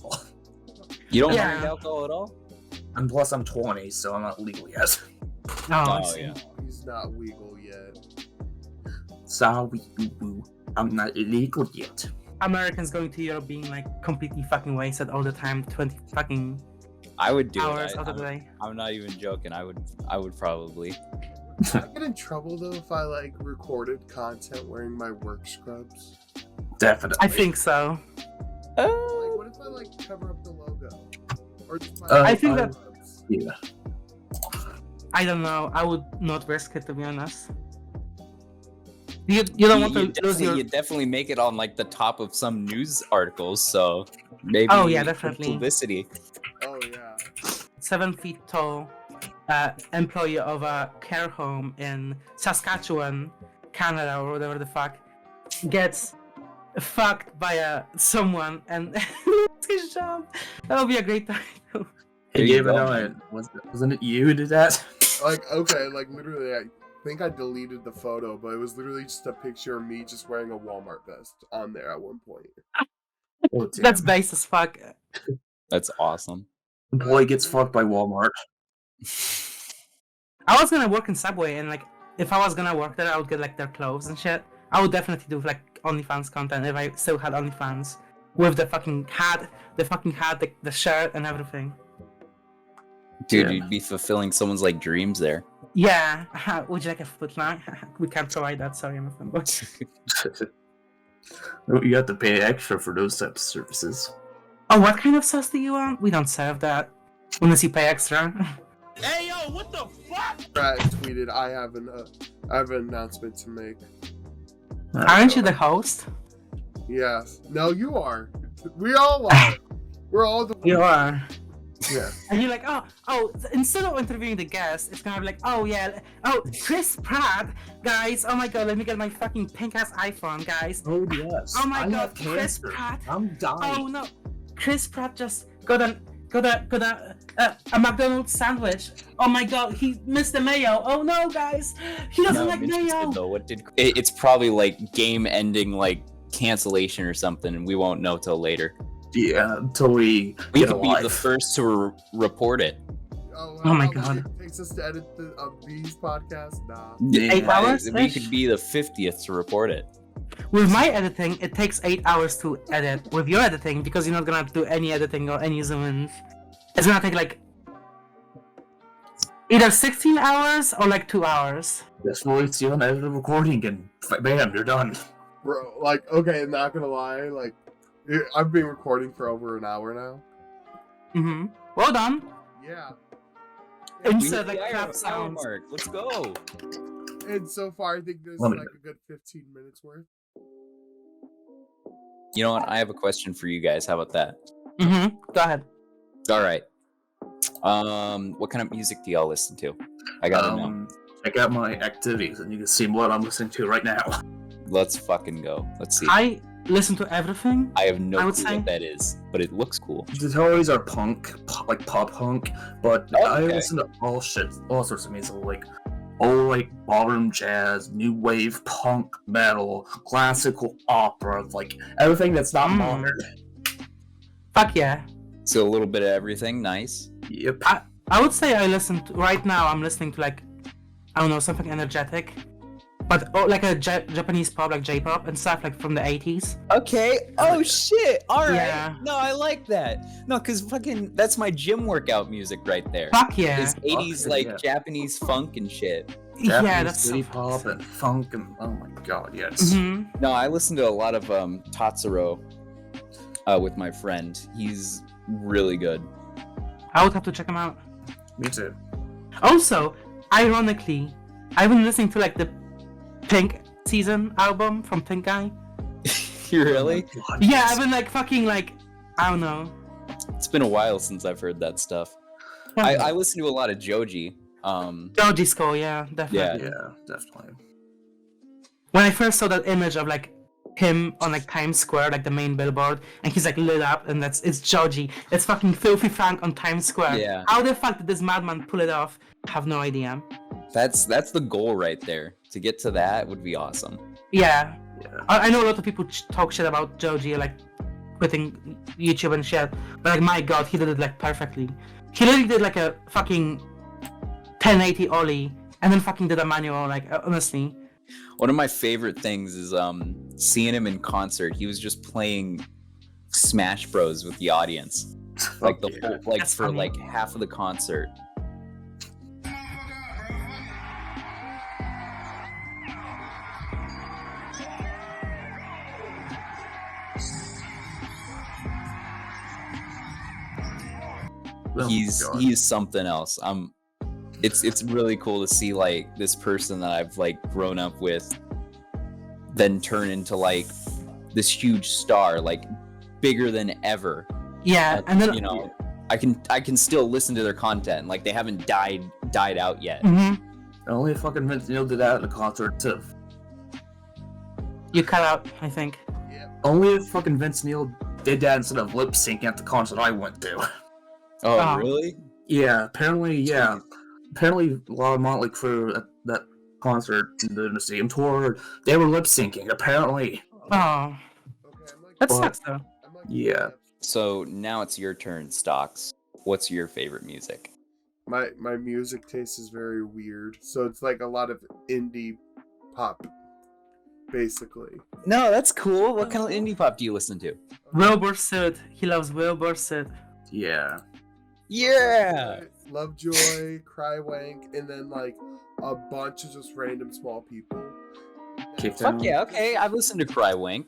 You don't Yeah. drink alcohol at all? And plus, I'm 20, so I'm not legal yet. Oh, I Oh see. yeah. He's not legal yet. Sorry, boo-boo. I'm not illegal yet. Americans going to Europe being like completely fucking wasted all the time, 20 fucking I would do hours it. out of the day. I'm not even joking. I would probably. I get in trouble though if I like recorded content wearing my work scrubs. Definitely. I think so. Like, what if I like cover up the logo? Or just my I think that- scrubs? Yeah. I don't know. I would not risk it, to be honest. You don't want to lose your... You definitely make it on like the top of some news articles, so maybe Oh, yeah, definitely. publicity. Oh yeah. 7 feet tall employee of a care home in Saskatchewan, Canada, or whatever the fuck, gets fucked by someone and loses his job. That would be a great title. There Hey, you Gabe, go, no, man. wasn't it you who did that? Like, okay, like literally, I think I deleted the photo, but it was literally just a picture of me just wearing a Walmart vest on there at one point. Oh, damn. That's base as fuck. That's awesome. Boy gets fucked by Walmart. I was gonna work in Subway, and like, if I was gonna work there, I would get like their clothes and shit. I would definitely do like OnlyFans content if I still had OnlyFans, with the fucking hat, the shirt, and everything. Dude, Yeah. you'd be fulfilling someone's like dreams there. Yeah. Would you like a footline? We can't provide that. Sorry, I'm a fanboy. You have to pay extra for those types of services. Oh, what kind of sauce do you want? We don't serve that. Unless you pay extra. Hey, yo, what the fuck? Brad tweeted, I have an announcement to make. Aren't you the host? Yes. No, you are. We all are. We're all the. You are. Yeah. And you're like, oh, instead of interviewing the guest, it's gonna be like, oh yeah, oh, Chris Pratt, guys, oh my god, let me get my fucking pink ass iPhone, guys. Oh yes. Oh my I god, have Chris cancer. Pratt. I'm dying. Oh no, Chris Pratt just got a McDonald's sandwich. Oh my god, he missed the mayo. Oh no, guys, he doesn't No, like I'm interested, mayo. though. What did it's probably like game ending, like cancellation or something, and we won't know till later. Yeah, until we We get could be alive. the first to report it. Oh, Oh my how long God. it takes us to edit these podcasts? Nah. Yeah, 8 hours? We could be the 50th to report it. With my editing, it takes 8 hours to edit. With your editing, because you're not gonna do any editing or any zoom-ins, it's gonna take like either 16 hours or like 2 hours. Just wait till you edit the recording and bam, you're done. Bro, like, okay, not gonna lie, like, I've been recording for over an hour now. Mm-hmm. Well done. Yeah. Insert We the hit clap hour sounds. mark. Let's go. And so far, I think there's Let me- like a good 15 minutes worth. You know what? I have a question for you guys. How about that? Mm-hmm. Go ahead. All right. What kind of music do y'all listen to? I gotta know. Check out my activities and you can see what I'm listening to right now. Let's fucking go. Let's see. I listen to everything. I have no I would clue say- what that is, but it looks cool. Tutorials are punk, like pop punk, but Oh, I okay. listen to all sorts of music, like old like ballroom jazz, new wave, punk, metal, classical opera, like everything that's not Mm. modern. Fuck yeah. So a little bit of everything. Nice. Yep. I would say I listen to, right now I'm listening to like, I don't know, something energetic. But like a Japanese pop, like J-pop and stuff like from the 80s. Okay. Oh shit. All right. Yeah. No, I like that. No, cause fucking that's my gym workout music right there. Fuck yeah. It's 80s Fuck like yeah. Japanese funk and shit. Yeah, Japanese that's so city fucking pop sick. and funk and oh my god, yes. Mm-hmm. No, I listen to a lot of Tatsuro with my friend. He's really good. I would have to check them out. Me too. Also, ironically, I've been listening to like the Pink season album from Pink Guy. You really? Oh my god, Yeah, yes. I've been like fucking like, I don't know. It's been a while since I've heard that stuff. I listen to a lot of Joji. Georgie Score, yeah, definitely. Yeah, definitely. When I first saw that image of like him on like Times Square, like the main billboard, and he's like lit up, and it's Georgie. It's fucking Filthy Frank on Times Square. Yeah. How the fuck did this madman pull it off? Have no idea. That's the goal right there. To get to that would be awesome. Yeah, Yeah. I know a lot of people talk shit about Georgie, like quitting YouTube and shit, but like my god, he did it like perfectly. He literally did like a fucking 1080 ollie, and then fucking did a manual. Like honestly, One of my favorite things is seeing him in concert. He was just playing Smash Bros with the audience, like the whole, like That's for funny. like half of the concert. Oh, God. he's something else. It's really cool to see like this person that I've like grown up with then turn into like this huge star, like bigger than ever. Yeah, and then you know, I can still listen to their content. Like they haven't died out yet. Mhm. Only fucking Vince Neil did that at a concert too. You cut out, I think. Only if fucking Vince Neil did that instead of lip syncing at the concert I went to. Oh, Oh. really? Yeah, apparently, yeah. Apparently, a lot of Motley Crue at that concert, the stadium tour, they were lip syncing. Apparently, Oh, that But- sucks though. yeah. So now it's your turn, Stocks. What's your favorite music? My music taste is very weird. So it's like a lot of indie pop, basically. No, that's cool. What kind of indie pop do you listen to? Wilbur Soot. He loves Wilbur Soot. Yeah. Yeah. Lovejoy, Crywank, and then like a bunch of just random small people. Cape Fuck Town. yeah. Okay, I've listened to Crywink.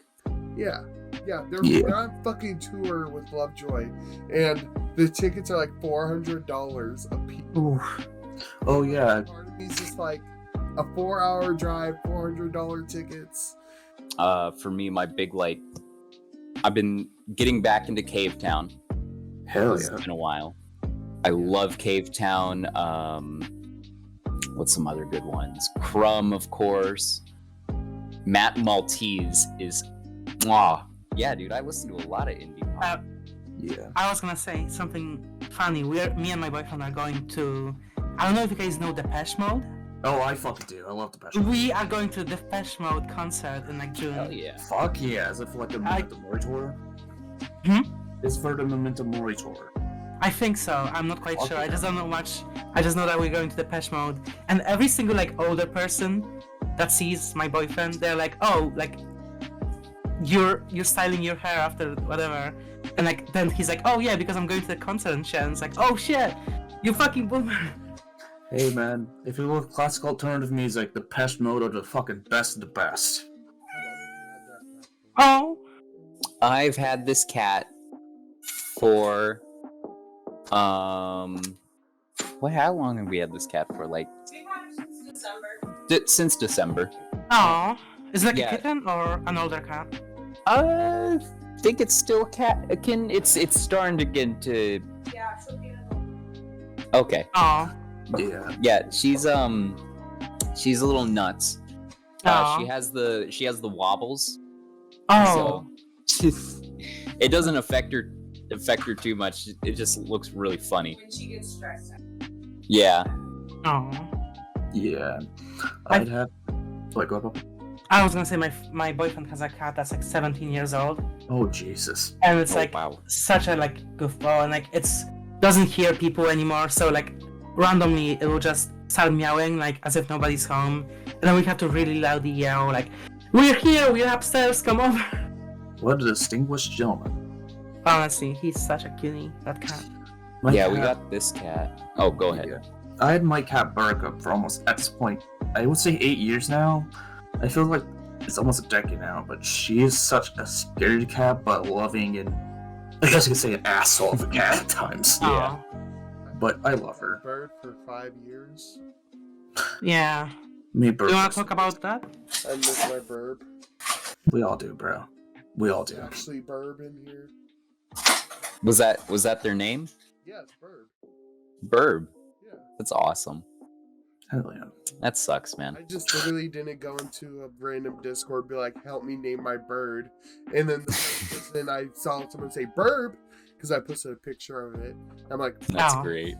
Yeah. They're Yeah. on fucking tour with Lovejoy, and the tickets are like $400 a piece. Oof. Oh, yeah. Part of me's just like a 4-hour drive, $400 tickets. For me, my big like, I've been getting back into Cave Town. Hell It's yeah. been a while. I love Cave Town. What's some other good ones? Crumb, of course. Matt Maltese is, mwah. Yeah, dude, I listen to a lot of indie pop. Yeah. I was gonna say something funny. Me and my boyfriend are going to. I don't know if you guys know Depeche Mode. Oh, I fucking do. I love the Depeche Mode. We are going to the Depeche Mode concert in like June. Hell yeah. Fuck yeah. Is it for like the Memento Mori tour? Hmm? It's for the Memento Mori tour. I think so. I'm not quite Fuck sure. I yeah. just don't know much. I just know that we're going to Depeche Mode, and every single like older person that sees my boyfriend, they're like, "Oh, like you're styling your hair after whatever," and like then he's like, "Oh yeah, because I'm going to the concert and shit." And it's like, "Oh shit, you fucking boomer." Hey man, if you love classical alternative music, the Depeche Mode are the fucking best of the best. Oh, I've had this cat for how long have we had this cat for? Like since December. oh, is it like Yeah. a kitten or an older cat? I think it's still cat akin. It's starting to get into. Okay. Oh, Yeah. Yeah, she's a little nuts. Aw. She has the wobbles. oh, So it doesn't affect her too much. It just looks really funny. When she gets stressed out. Yeah. oh. Yeah. I'd have. Like, go up. I was gonna say my boyfriend has a cat that's like 17 years old, Oh, Jesus. and it's Oh, like wow. such a like goofball, and like it's doesn't hear people anymore, so like randomly it will just start meowing like as if nobody's home, and then we have to really loudly yell like, "We're here, we're upstairs, come over." What a distinguished gentleman. Honestly, he's such a cutie, that cat. My Yeah, we cat- got this cat. Oh, go ahead. Yeah. I had my cat Buttercup for almost at this point, I would say 8 years now. I feel like it's almost a decade now, but she is such a scary cat, but loving and I guess you could say an asshole of a cat at times. Yeah. Aw. But I love her. Bird for 5 years. Yeah. Me, Do you want to talk about that? I miss my burb. We all do, bro. We all do. Actually, burb in here. Was that their name? Yeah, it's burb. Burb. Yeah. That's awesome. Hell yeah. That sucks, man. I just literally didn't go into a random Discord and be like, help me name my bird. And then then I saw someone say burb because I posted a picture of it. I'm like, That's Oh. great.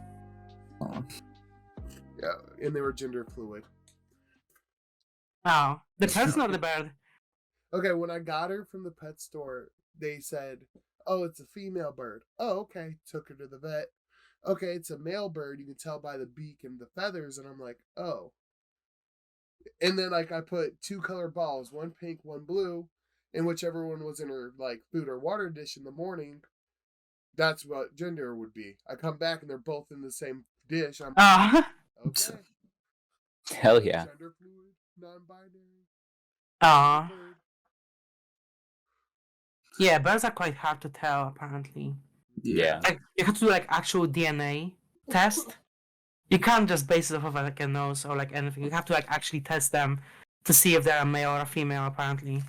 Aw. yeah, and they were gender fluid. Oh, the person or the bird? Okay, when I got her from the pet store, they said, oh, it's a female bird. Oh, okay. Took her to the vet. Okay, it's a male bird. You can tell by the beak and the feathers. And I'm like, oh. And then like I put 2 color balls, one pink, one blue, and whichever one was in her like food or water dish in the morning, that's what gender would be. I come back and they're both in the same dish. I'm Oh, okay. Hell yeah. Gender fluid, non-binary. oh. bird. Yeah, birds are quite hard to tell, apparently. Yeah. Like you have to do like actual DNA test. You can't just base it off of like a nose or like anything. You have to like actually test them to see if they're a male or a female. Apparently.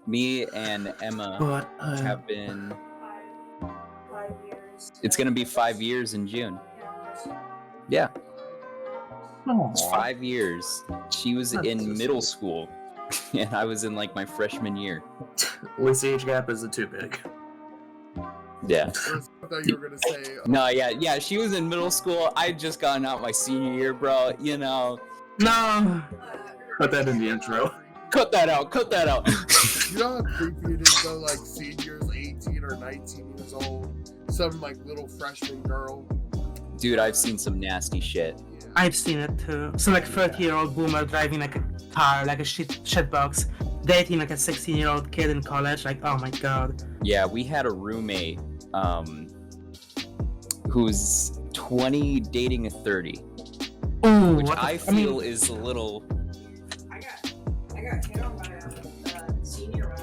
Me and Emma But have been. 5 years. It's gonna be 5 years in June. Yeah, it's 5 years. She was in middle school, and I was in like my freshman year. at least the age gap isn't too big. Yeah. I thought you were gonna say. No, yeah. She was in middle school. I'd just gotten out my senior year, bro. You know. No. Put that in the intro. Cut that out. You know how creepy it is though, like seniors 18 or 19 years old, some like little freshman girl. Dude, I've seen some nasty shit. Yeah. I've seen it too. Some like 30-year-old boomer driving like a car, like a shitbox, dating like a 16-year-old kid in college. Like, oh my god. Yeah, we had a roommate, who's 20 dating a 30, Ooh, which what the I f- mean, feel is a little. I got hit on by a senior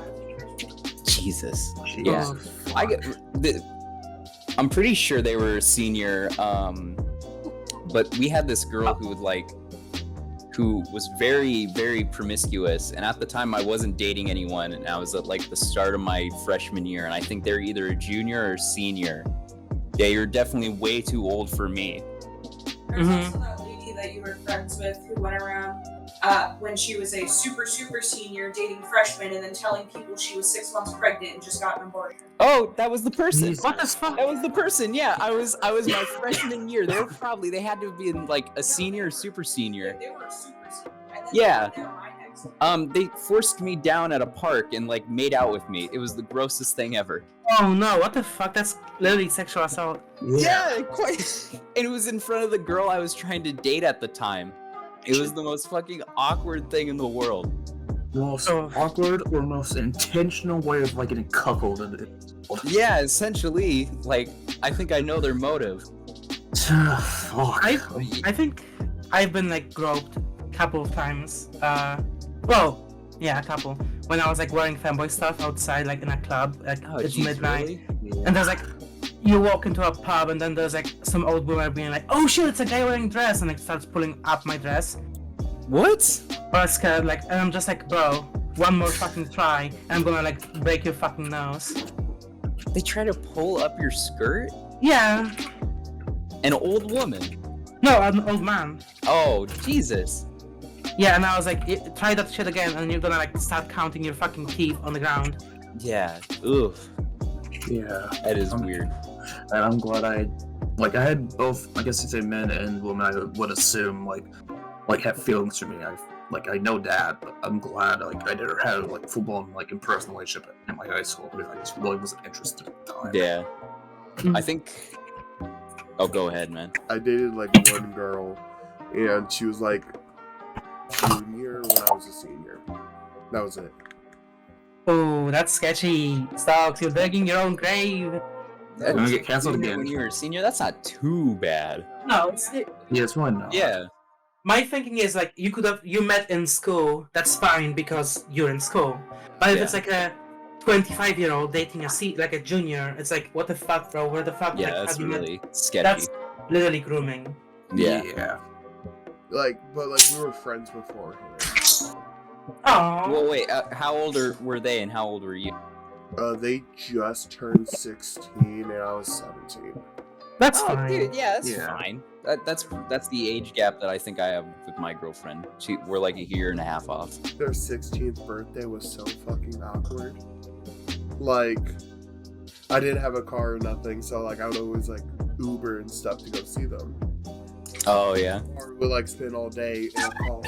Jesus. Yeah. oh, I get. I'm pretty sure they were a senior, but we had this girl who was very, very promiscuous, and at the time I wasn't dating anyone, and I was at like the start of my freshman year, and I think they're either a junior or senior. Yeah, you're definitely way too old for me. There's Mhm. also that lady that you were friends with who went around when she was a super senior dating freshmen and then telling people she was 6 months pregnant and just got an abortion. Oh, that was the person. what the fuck? That was the person. Yeah, I was my freshman year. They had to have been like a senior or super senior. They were super senior. And then Yeah. they were my next. They forced me down at a park and like made out with me. It was the grossest thing ever. Oh no, what the fuck? That's literally sexual assault. Yeah, quite. And it was in front of the girl I was trying to date at the time. It was the most fucking awkward thing in the world. Most Oh. awkward or most intentional way of like getting cuckolded. Yeah, essentially, like, I think I know their motive. Fuck. I think I've been like groped a couple of times. Well, yeah, a couple. When I was like wearing Femboy stuff outside, like in a club, like Oh, it's geez, midnight, really? and there's like, you walk into a pub and then there's like some old woman being like, "Oh shit, it's a guy wearing dress," and like starts pulling up my dress. What? Or I'm scared, like, and I'm just like, bro, one more fucking try, and I'm gonna like break your fucking nose. They try to pull up your skirt? Yeah. An old woman? No, an old man. Oh, Jesus. Yeah, and I was like, try that shit again, and you're gonna like start counting your fucking teeth on the ground. Yeah. Oof. Yeah. That is weird. And I'm glad I had both, I guess you'd say men and women, I would assume, like have feelings for me. I know that, but I'm glad, like, I never had, like, full-blown, like, in-person relationship in my high school, because I just really wasn't interested at the time. Yeah. I think... Oh, go ahead, man. I dated like one girl, and she was like junior when I was a senior. That was it. Oh, that's sketchy. Stocks, you're digging your own grave. I'm gonna get canceled When again. you were a senior, that's not too bad. No, Yeah, it's really not. Yeah. my thinking is like you met in school. That's fine because you're in school. But if Yeah. it's like a 25-year-old dating like a junior, it's like, what the fuck, bro? Where the fuck? Yeah, like, that's have you met- really sketchy. That's literally grooming. Yeah. Yeah. Like, but like we were friends beforehand. Oh. Well, wait, how old were they and how old were you? They just turned 16 and I was 17. That's Oh, fine. dude, yeah, that's Yeah. fine. That's the age gap that I think I have with my girlfriend. We're like a year and a half off. Their 16th birthday was so fucking awkward. Like, I didn't have a car or nothing, so like I would always like Uber and stuff to go see them. Oh yeah. Or we would like spend all day in a call,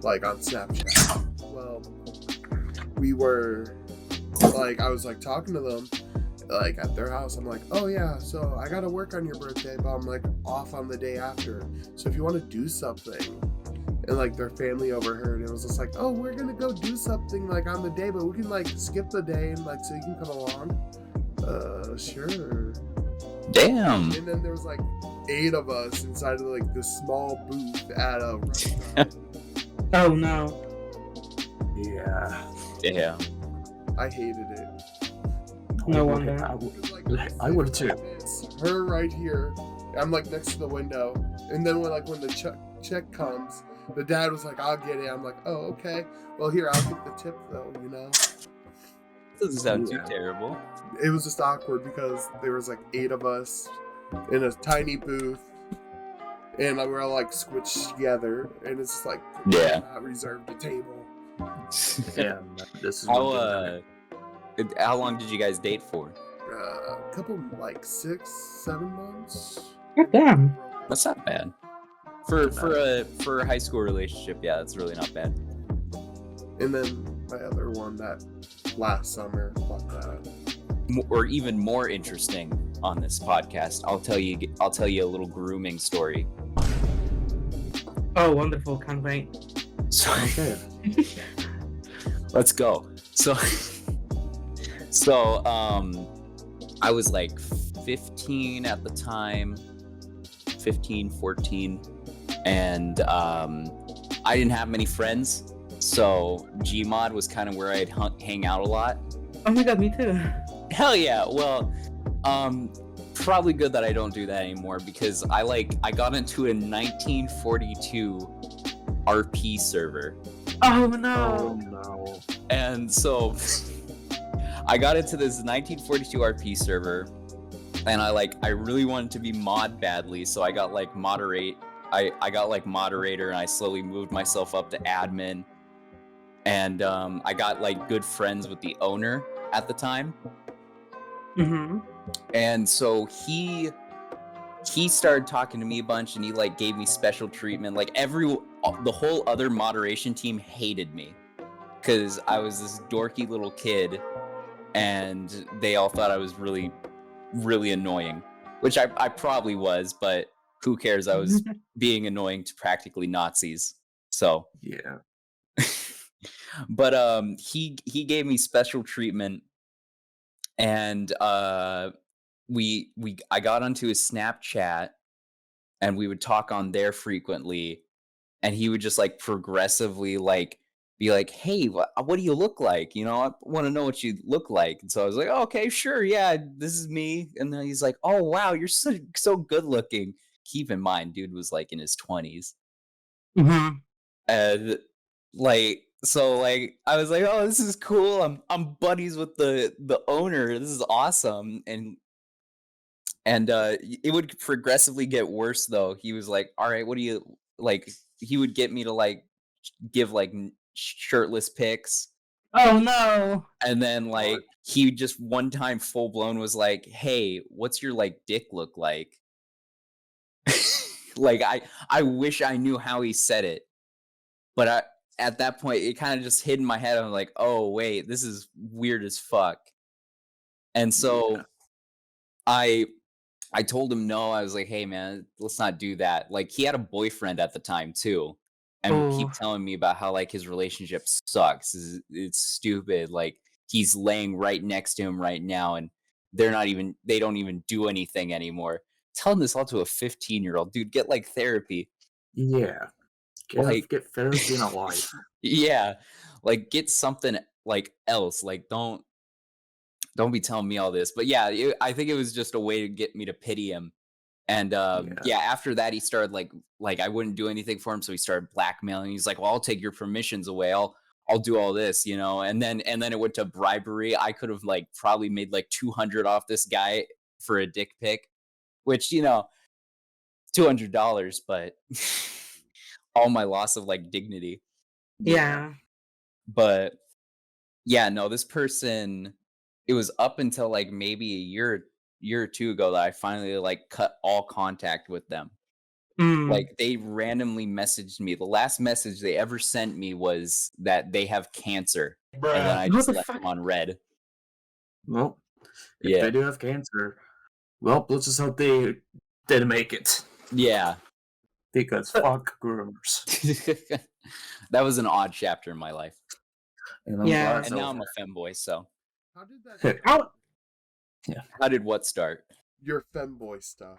like on Snapchat. Well, we were like, I was like talking to them, like at their house. I'm like, oh yeah, so I gotta work on your birthday, but I'm like off on the day after. So if you want to do something, and like their family overheard, it was just like, oh, we're gonna go do something like on the day, but we can like skip the day and like so you can come along. Sure. Damn. And then there was like 8 of us inside of like this small booth at a restaurant. Oh no. Yeah. Damn. I hated it. No Okay, wonder. I would too. It's her right here. I'm like next to the window, and then when the check comes, the dad was like, "I'll get it." I'm like, "Oh, okay. Well, here, I'll get the tip though." You know. Doesn't sound too Yeah. terrible. It was just awkward because there was like 8 of us in a tiny booth, and we were all like squished together, and it's just like Yeah. not reserved a table. Yeah, this is How long did you guys date for? A couple like 6-7 months. God damn. That's not bad. For a high school relationship, yeah, that's really not bad. And then my other one that last summer, fuck that. Or even more interesting on this podcast, I'll tell you a little grooming story. Oh, wonderful. Can't wait. So, Okay. let's go. So I was like 15 at the time, 15, 14, and I didn't have many friends, so Gmod was kind of where I'd hang out a lot. Oh my god, me too. Hell yeah. Well, probably good that I don't do that anymore, because I got into a 1942 RP server. Oh no. no. And so I got into this 1942 RP server, and I really wanted to be mod badly, so I got like moderate. I got like moderator, and I slowly moved myself up to admin. And I got like good friends with the owner at the time. Mm-hmm. And so he started talking to me a bunch, and he like gave me special treatment. Like the whole other moderation team hated me because I was this dorky little kid, and they all thought I was really, really annoying, which I probably was, but who cares? I was being annoying to practically Nazis. So Yeah. but he gave me special treatment, and I got onto his Snapchat, and we would talk on there frequently, and he would just like progressively like be like, "Hey, what do you look like? You know, I want to know what you look like." And so I was like, oh, "Okay, sure, yeah, this is me." And then he's like, "Oh wow, you're so good looking." Keep in mind, dude was like in his 20s. Mm-hmm. And so I was like, "Oh, this is cool. I'm buddies with the owner. This is awesome." And it would progressively get worse though. He was like, "All right, what do you like?" He would get me to like give like shirtless pics. Oh no. And then like he just one time full blown was like, "Hey, what's your like dick look like?" Like I wish I knew how he said it. But at that point, it kind of just hid in my head. I'm like, oh, wait, this is weird as fuck. And so I told him no. I was like, hey, man, let's not do that. Like, he had a boyfriend at the time, too. And would keep telling me about how, like, his relationship sucks. It's stupid. Like, he's laying right next to him right now, and they don't even do anything anymore. Telling this all to a 15-year-old. Dude, get, like, therapy. Yeah. Get therapy in a life. Yeah, like get something like else. Like don't be telling me all this. But yeah, I think it was just a way to get me to pity him. And yeah, after that he started like I wouldn't do anything for him, so he started blackmailing. He's like, "Well, I'll take your permissions away. I'll do all this, you know." And then it went to bribery. I could have like probably made like 200 off this guy for a dick pic, which, you know, $200, but all my loss of like dignity. Yeah. But yeah, no, this person, it was up until like maybe a year or two ago that I finally like cut all contact with them. Like they randomly messaged me. The last message they ever sent me was that they have cancer. And then I just left them on red. Well, if they do have cancer, well, let's just hope they didn't make it. Yeah. Because fuck groomers. That was an odd chapter in my life. And now I'm a femboy, so. How did that? How did what start? Your femboy stuff.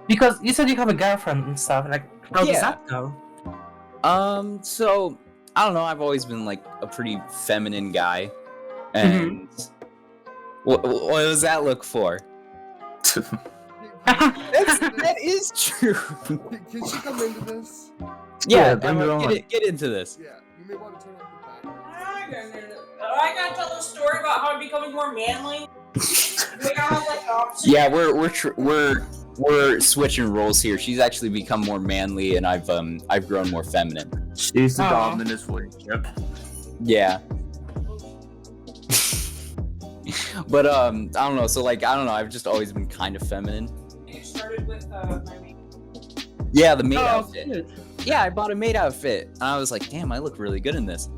Because you said you have a girlfriend and stuff. Like, how does that go? So I don't know. I've always been like a pretty feminine guy, and what does that look for? That is true. Can she come into this? Yeah, bring it on. get into this. Yeah, you may want to turn off the background. I gotta tell the story about how I'm becoming more manly. Like, I have, like, opposite. Yeah, we're switching roles here. She's actually become more manly, and I've grown more feminine. She's the Aw. dominant voice. Yep. Yeah. But I don't know. So like I don't know. I've just always been kind of feminine. It started with my maid. Yeah, the maid Oh, outfit. cute. Yeah, I bought a maid outfit, and I was like, damn, I look really good in this.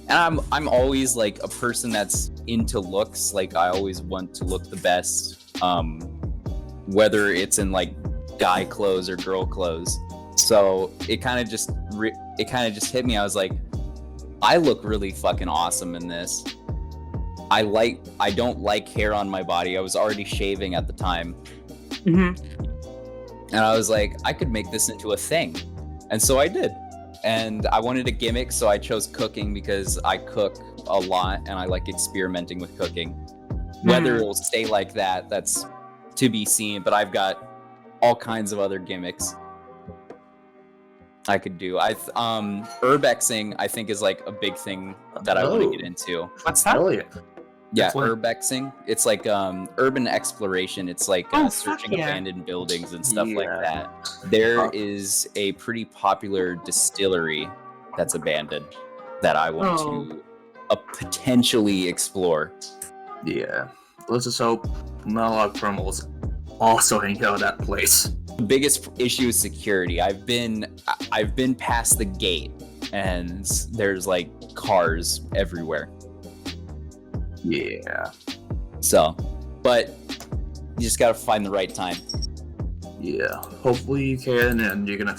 And I'm always like a person that's into looks. Like I always want to look the best, whether it's in like guy clothes or girl clothes. So it kind of just hit me. I was like, I look really fucking awesome in this. I don't like hair on my body. I was already shaving at the time. And I was like, I could make this into a thing. And so I did. And I wanted a gimmick, so I chose cooking because I cook a lot and I like experimenting with cooking. Whether it'll stay like that, that's to be seen, but I've got all kinds of other gimmicks I could do. Urbexing, I think, is like a big thing that I want to get into. What's that? Oh yeah. Yeah, That's what- urbexing. It's like urban exploration. It's like Oh, searching fuck yeah. abandoned buildings and stuff like Yeah. that. There is a pretty popular distillery that's abandoned that I want to potentially explore. Yeah. Let's just hope not a lot of criminals also hang out at that place. The biggest issue is security. I've been past the gate and there's like cars everywhere. Yeah. So, but you just gotta find the right time. Yeah. Hopefully you can, and you're gonna.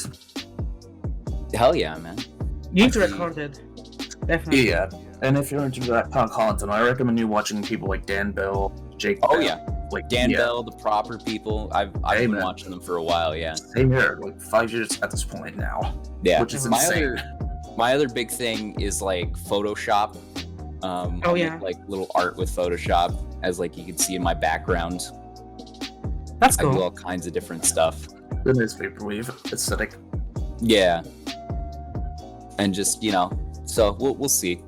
Hell yeah, man. You need to record it. Definitely. Yeah. And if you're into that kind of content, I recommend you watching people like Dan Bell, Jake. Oh Bell, yeah, like Dan yeah. Bell, the proper people. I've Hey, been man. watching them for a while. Yeah, Same here, like 5 years at this point now. yeah. Which is my insane. my other big thing is like Photoshop. I yeah. make, like little art with Photoshop, as like you can see in my background. That's I do cool. all kinds of different stuff. The newspaper aesthetic. Yeah, and just so we'll see.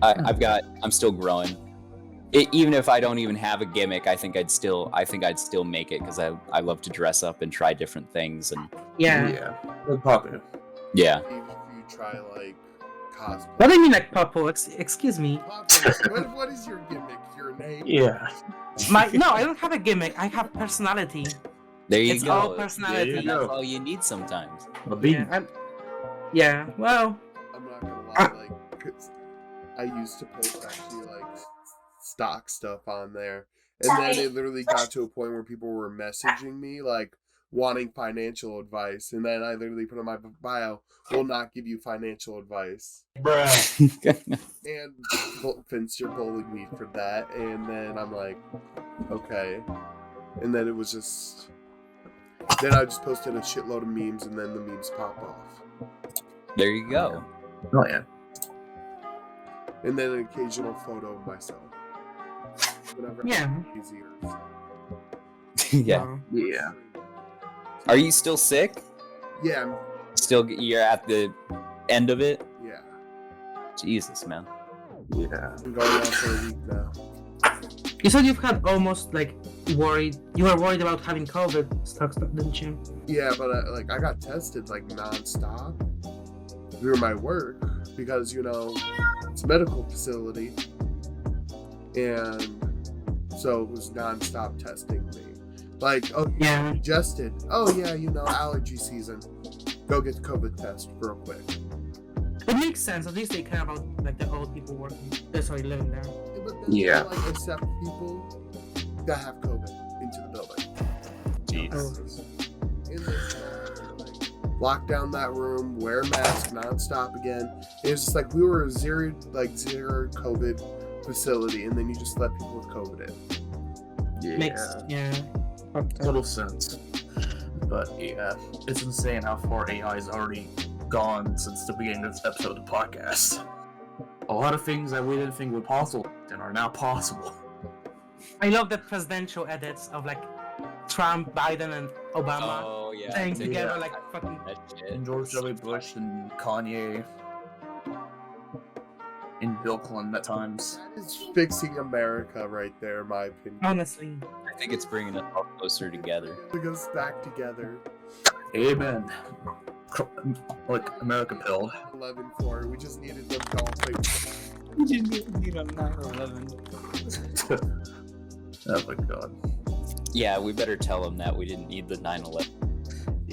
I'm still growing. Even if I don't even have a gimmick, I think I'd still make it because I love to dress up and try different things and Yeah. Like Poppu. yeah. Even if you try like cosplay. What do you mean, like Poppu? Excuse me. What is your gimmick? Your name? Yeah. No, I don't have a gimmick. I have personality. There you It's go. all personality. That's go. all you need sometimes. A beat. Yeah. Well. I'm not gonna lie, like, 'cause I used to post actually like stock stuff on there, and then it literally got to a point where people were messaging me like wanting financial advice, and then I literally put on my bio, "Will not give you financial advice," and Finster bullied me for that, and then I'm like, okay, and then it was just. Then I just posted a shitload of memes, and then the memes popped off. There you go. Oh yeah. And then an occasional photo of myself. Whatever. Yeah. Easier. Yeah. No. Yeah. Are you still sick? Yeah. You're at the end of it? Yeah. Jesus, man. Yeah. I'm going on for a week now. You said you've had almost like worried. You were worried about having COVID stuff, didn't you? Yeah, but I got tested like nonstop through my work because it's a medical facility, and so it was nonstop testing me. Like, oh Yeah. you congested. Oh yeah, allergy season. Go get the COVID test real quick. It makes sense. At least they care about like the old people working. Sorry, living there. But then Yeah. they, like accept people that have COVID into the building. Jesus. In this lock down that room, wear a mask nonstop again. It was just like we were a zero COVID facility, and then you just let people with COVID in. Yeah. Makes Total sense. But yeah, it's insane how far AI is already gone since the beginning of this episode of the podcast. A lot of things that we didn't think were possible and are now possible. I love the presidential edits of like Trump, Biden, and Obama Oh yeah. staying take together that- like fucking. that shit. And George W. Bush and Kanye. And Bill Clinton at times. That is fixing America right there, in my opinion. Honestly, I think it's bringing us all closer together. It goes back together. Amen. Like America pilled. 11 for we just needed them to all play. We didn't need a 9/11. Oh my god. Yeah, we better tell them that we didn't need the 9/11.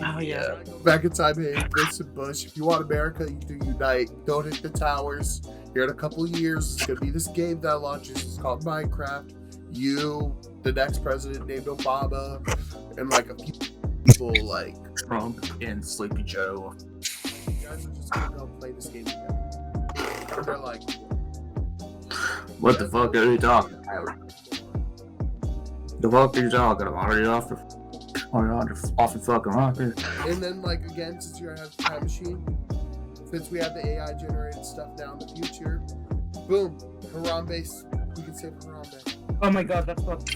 oh yeah. Go back in time, hey, listen, Bush. If you want America, you do unite. Don't hit the towers. Here in a couple of years, it's gonna be this game that launches. It's called Minecraft. You, the next president named Obama, and like a few people like Trump and Sleepy Joe. you guys are just gonna go play this game together. And they're like, What the fuck are you talking about? The fuck are you talking about? Are you off the fucking rocket? and then like again, since you have a time machine, since we have the AI generated stuff now in the future, boom, Harambe, we can save Harambe. Oh my god, that's what. The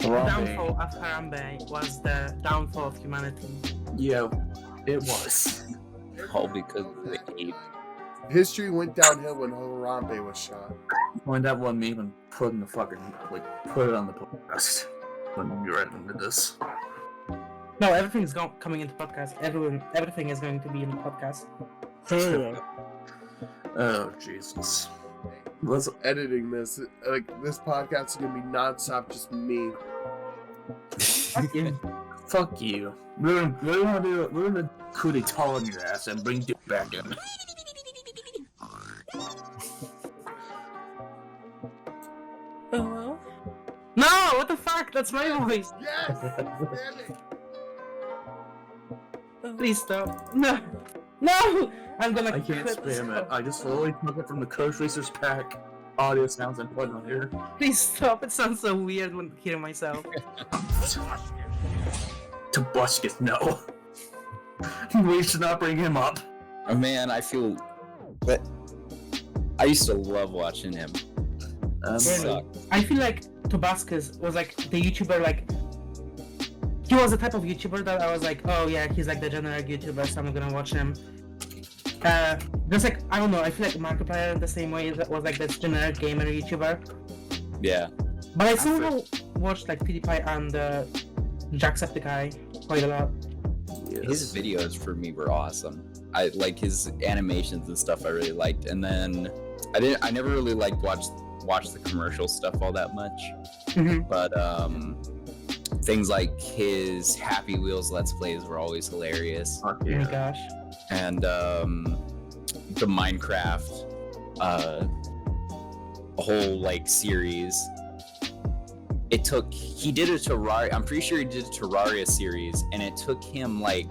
Harambe. downfall of Harambe was the downfall of humanity. Yeah, it was. All because of the ape. History went downhill when Harambe was shot. Find that one meme and put in the fucking put it on the podcast when you're right into this. No, everything's coming into podcast. Everything is going to be in the podcast. Oh Jesus. Let's Editing this, like this podcast is gonna be nonstop, just me. fuck you. We're gonna coup d'etat on your ass and bring Duke back in. No, what the fuck? That's my voice. Yes! Damn it! Please stop. No, no! I'm gonna. I can't quit this spam it. call. I just slowly took it from the Coach Racers pack audio sounds and put it on here. Please stop. It sounds so weird when hearing myself. Tobuscus, no. We should not bring him up. Oh man, I feel. But I used to love watching him. Sucked. I feel like Tobuscus was like the YouTuber, like he was the type of YouTuber that I was like, oh yeah, he's like the generic YouTuber, so I'm gonna watch him. Just like I don't know, I feel like Markiplier in the same way that was like this generic gamer YouTuber. Yeah. But I somehow watched like PewDiePie and Jacksepticeye quite a lot. His videos for me were awesome. I like his animations and stuff I really liked. And then I never really liked watch the commercial stuff all that much. Mhm. But things like his Happy Wheels Let's Plays were always hilarious. Fuck Oh my yeah. gosh. And the Minecraft whole like series. He did a Terraria, I'm pretty sure he did a Terraria series, and it took him like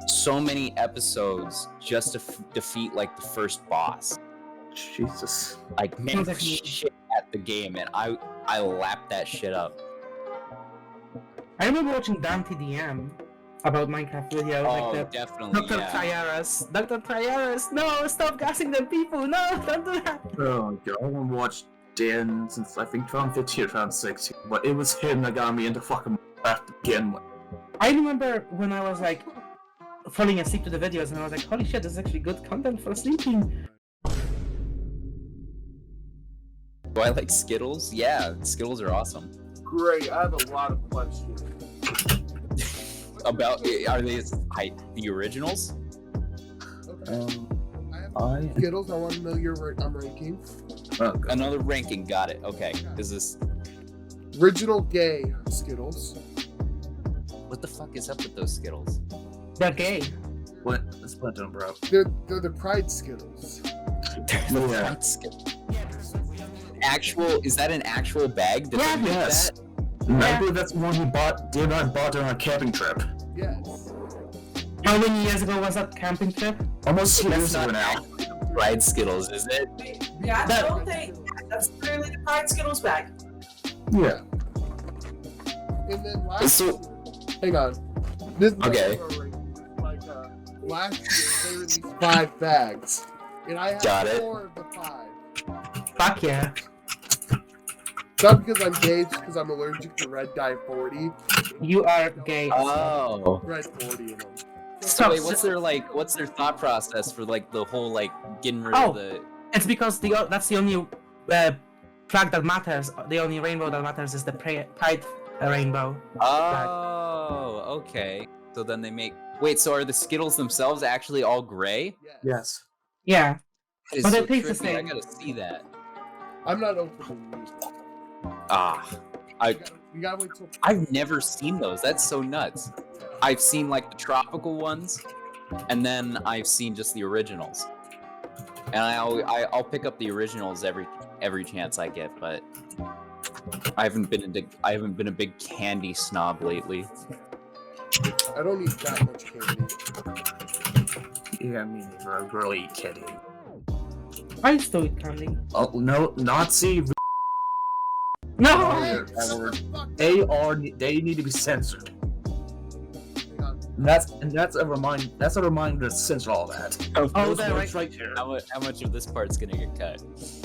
so many episodes just to defeat like the first boss. Jesus. Like man, Sounds like me. shit at the game, and I lapped that shit up. I remember watching Dante DM about Minecraft videos, Oh, like the definitely, Dr. yeah. Triaris. Dr. Triaris, no, stop gassing the people, no, don't do that. Oh god, I haven't watched Dan since I think 2015 or 2016, but it was him that got me into fucking Minecraft to begin with. I remember when I was like falling asleep to the videos and I was like, holy shit, this is actually good content for sleeping. Do I like Skittles? Yeah, Skittles are awesome. Great, I have a lot of questions. Are they the originals? Okay. I have Skittles, I want to know your ranking. Another ranking, got it. Okay, is this Original gay Skittles. what the fuck is up with those Skittles? They're gay. What? Let's put them, bro. They're the Pride Skittles. They're the Yeah. front Skittles. Is that an actual bag? Did Yeah, they make yes. that? I believe that's the one he bought during our camping trip. Yes. How many years ago was that camping trip? Almost 2 That's years ago not now. actual Pride Skittles, is it? Yeah, That- don't think that's literally the Pride Skittles bag. Yeah. And then last, So hang on. This Okay. like last year they released 5 bags, and I Got have it. 4 of the 5. Fuck yeah. It's not because I'm gay, it's because I'm allergic to red dye 40. You are gay. Oh. Red 40 in them. Stop. Wait, what's their thought process for like the whole like getting rid Oh. of the? It's because that's the only flag that matters. The only rainbow that matters is the pride rainbow. Oh, okay. So then they make. Wait, so are the Skittles themselves actually all gray? Yes. Yeah. That is But so it tastes the trippy. I same. gotta see that. I'm not opening these. Ah, You gotta wait till. I've never seen those. That's so nuts. I've seen like the tropical ones, and then I've seen just the originals. And I'll pick up the originals every chance I get, but I haven't been a big candy snob lately. I don't eat that much candy. Yeah, me neither. I really eat candy. I still eat candy. Oh no, Nazi. No! They need to be censored. And that's a reminder to censor all that. Oh, Those that words right there. How much of this part's gonna get cut?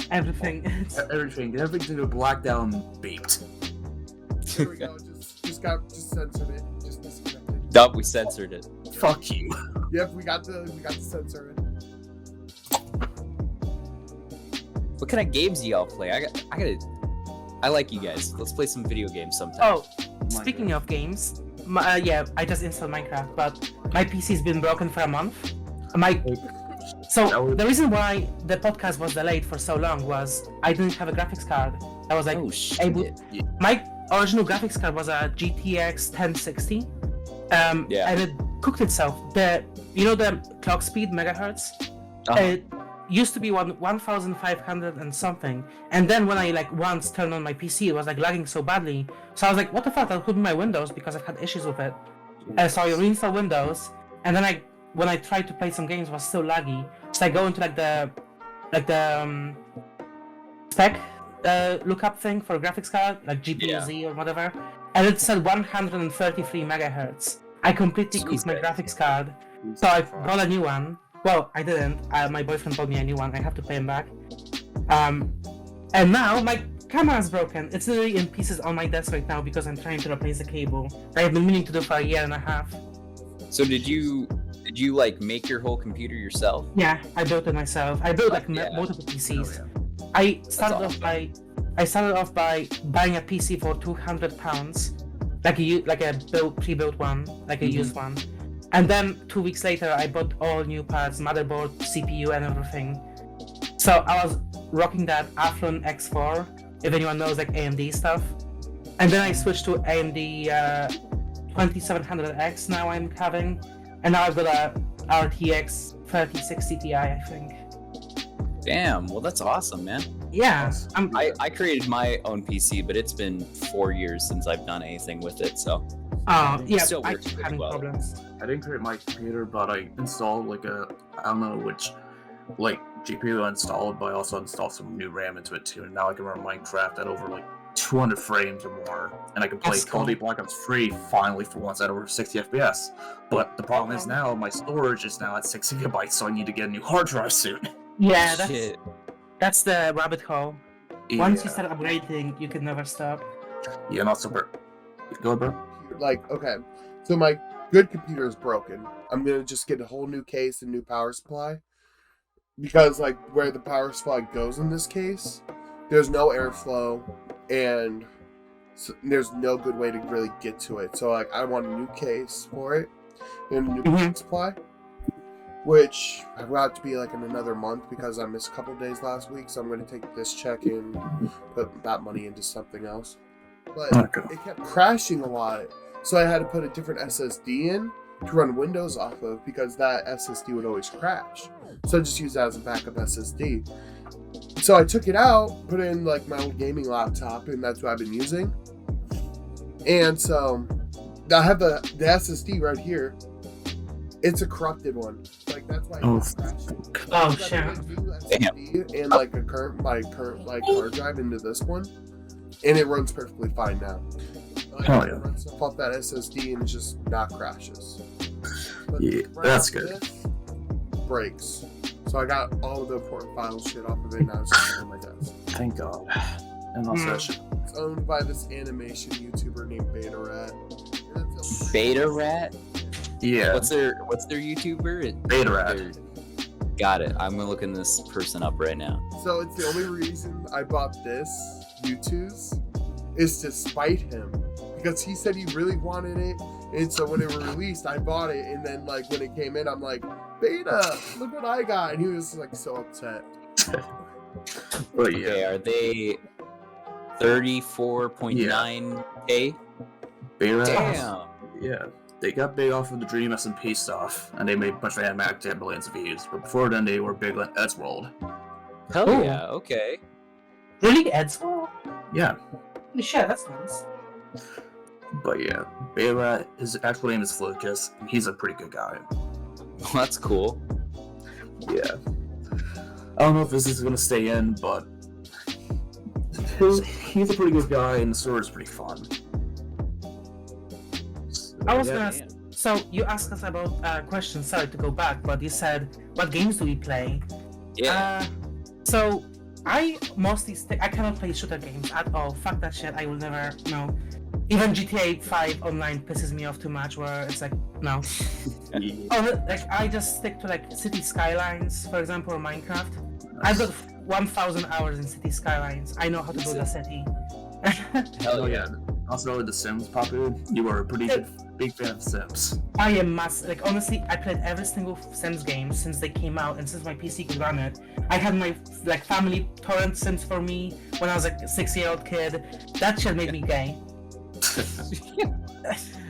Everything. Everything to blacked out and beeped. There we go. Just censored it. Just disconnected. Nope, we censored it. Fuck you. Yep, we got to censor it. What kind of games do y'all play? I like you guys. Let's play some video games sometime. Oh, speaking of games, yeah, I just installed Minecraft, but my PC's been broken for a month. So the reason why the podcast was delayed for so long was I didn't have a graphics card. I was like, Oh shit. my original graphics card was a GTX 1060, Yeah. and it cooked itself. The clock speed megahertz. It used to be 1,500 and something, and then when I once turned on my PC, it was lagging so badly. So I was like, what the fuck? That could be my Windows because I've had issues with it. So I reinstalled Windows, and then when I tried to play some games, it was still laggy. So I go into the spec lookup thing for a graphics card, like GPU-Z or whatever, and it said 133 megahertz. I completely cooked my graphics card, so I bought a new one. Well, I didn't. My boyfriend bought me a new one. I have to pay him back. And now my camera's broken. It's literally in pieces on my desk right now because I'm trying to replace the cable. I've been meaning to do for a year and a half. So did you make your whole computer yourself? Yeah, I built it myself. I built Yeah. multiple PCs. Oh, I started off by buying a PC for £200, like a pre-built one, like a used one. And then 2 weeks later, I bought all new parts, motherboard, CPU, and everything. So I was rocking that Athlon X4, if anyone knows AMD stuff. And then I switched to AMD 2700X now I'm having. And now I've got a RTX 3060 Ti, I think. Damn, well that's awesome, man. Yeah, I created my own PC, but it's been 4 years since I've done anything with it, so yeah, still I works keep pretty having well. problems. I didn't create my computer, but I installed I don't know which GPU I installed, but I also installed some new RAM into it too. And now I can run Minecraft at over 200 frames or more, and I can play That's Call of Duty Black Ops 3 finally for once at over 60 FPS. But the problem is now my storage is now at 6 gigabytes, so I need to get a new hard drive soon. Yeah, Shit. that's the rabbit hole. Once you start upgrading, you can never stop. Yeah, not super. Go, bro. Okay, so my good computer is broken. I'm gonna just get a whole new case and new power supply, because where the power supply goes in this case, there's no airflow and there's no good way to really get to it. So I want a new case for it and a new power supply, which will have to be in another month because I missed a couple days last week. So I'm going to take this check and put that money into something else. But it kept crashing a lot, so I had to put a different SSD in to run Windows off of because that SSD would always crash. So I just used that as a backup SSD. So I took it out, put it in my old gaming laptop, and that's what I've been using. And so I have the SSD right here. It's a corrupted one. That's why it's crashing. Oh I shit! got a new SSD and my current hard drive into this one, and it runs perfectly fine now. I can run stuff off that SSD and it just not crashes. But Yeah, right that's after good. this, breaks. So I got all of the important file shit off of it. Now it's just on my desk. Thank God. And also, that shit. It's owned by this animation YouTuber named Beta Rat. Beta Rat? Yeah, What's their YouTuber? Beta Rat. Got it. I'm gonna look in this person up right now. So it's the only reason I bought this U2's is to spite him because he said he really wanted it, and so when it was released, I bought it, and then like when it came in, I'm like, Beta, look what I got, and he was like so upset. But yeah, Okay, are they 34.9K? Beta Rat. Damn. Yeah, they got big off of the Dream SMP stuff, and they made a bunch of animatic to have millions of views. But before then, they were big on Eddsworld. Hell Cool. yeah. Okay. Really, Eddsworld? Yeah, Holy shit, that's nice. but yeah, Beta Rat, his actual name is Flucus, and he's a pretty good guy. Well, that's cool. Yeah. I don't know if this is gonna stay in, but he's a pretty good guy, and the story's pretty fun. I was Yeah. gonna. So you asked us about questions. Sorry to go back, but you said what games do we play? Yeah. So I mostly I cannot play shooter games at all. Fuck that shit. I will never. No. Even GTA 5 online pisses me off too much. Where it's like no. Oh, like I just stick to like City Skylines, for example, or Minecraft. I've got 1,000 hours in City Skylines. I know how to build a city. Hell yeah. Also, The Sims, Poppu, you were a pretty big fan of Sims. I am like honestly, I played every single Sims game since they came out, and since my PC could run it. I had my like family torrent Sims for me when I was like a 6-year-old kid. That shit made me gay.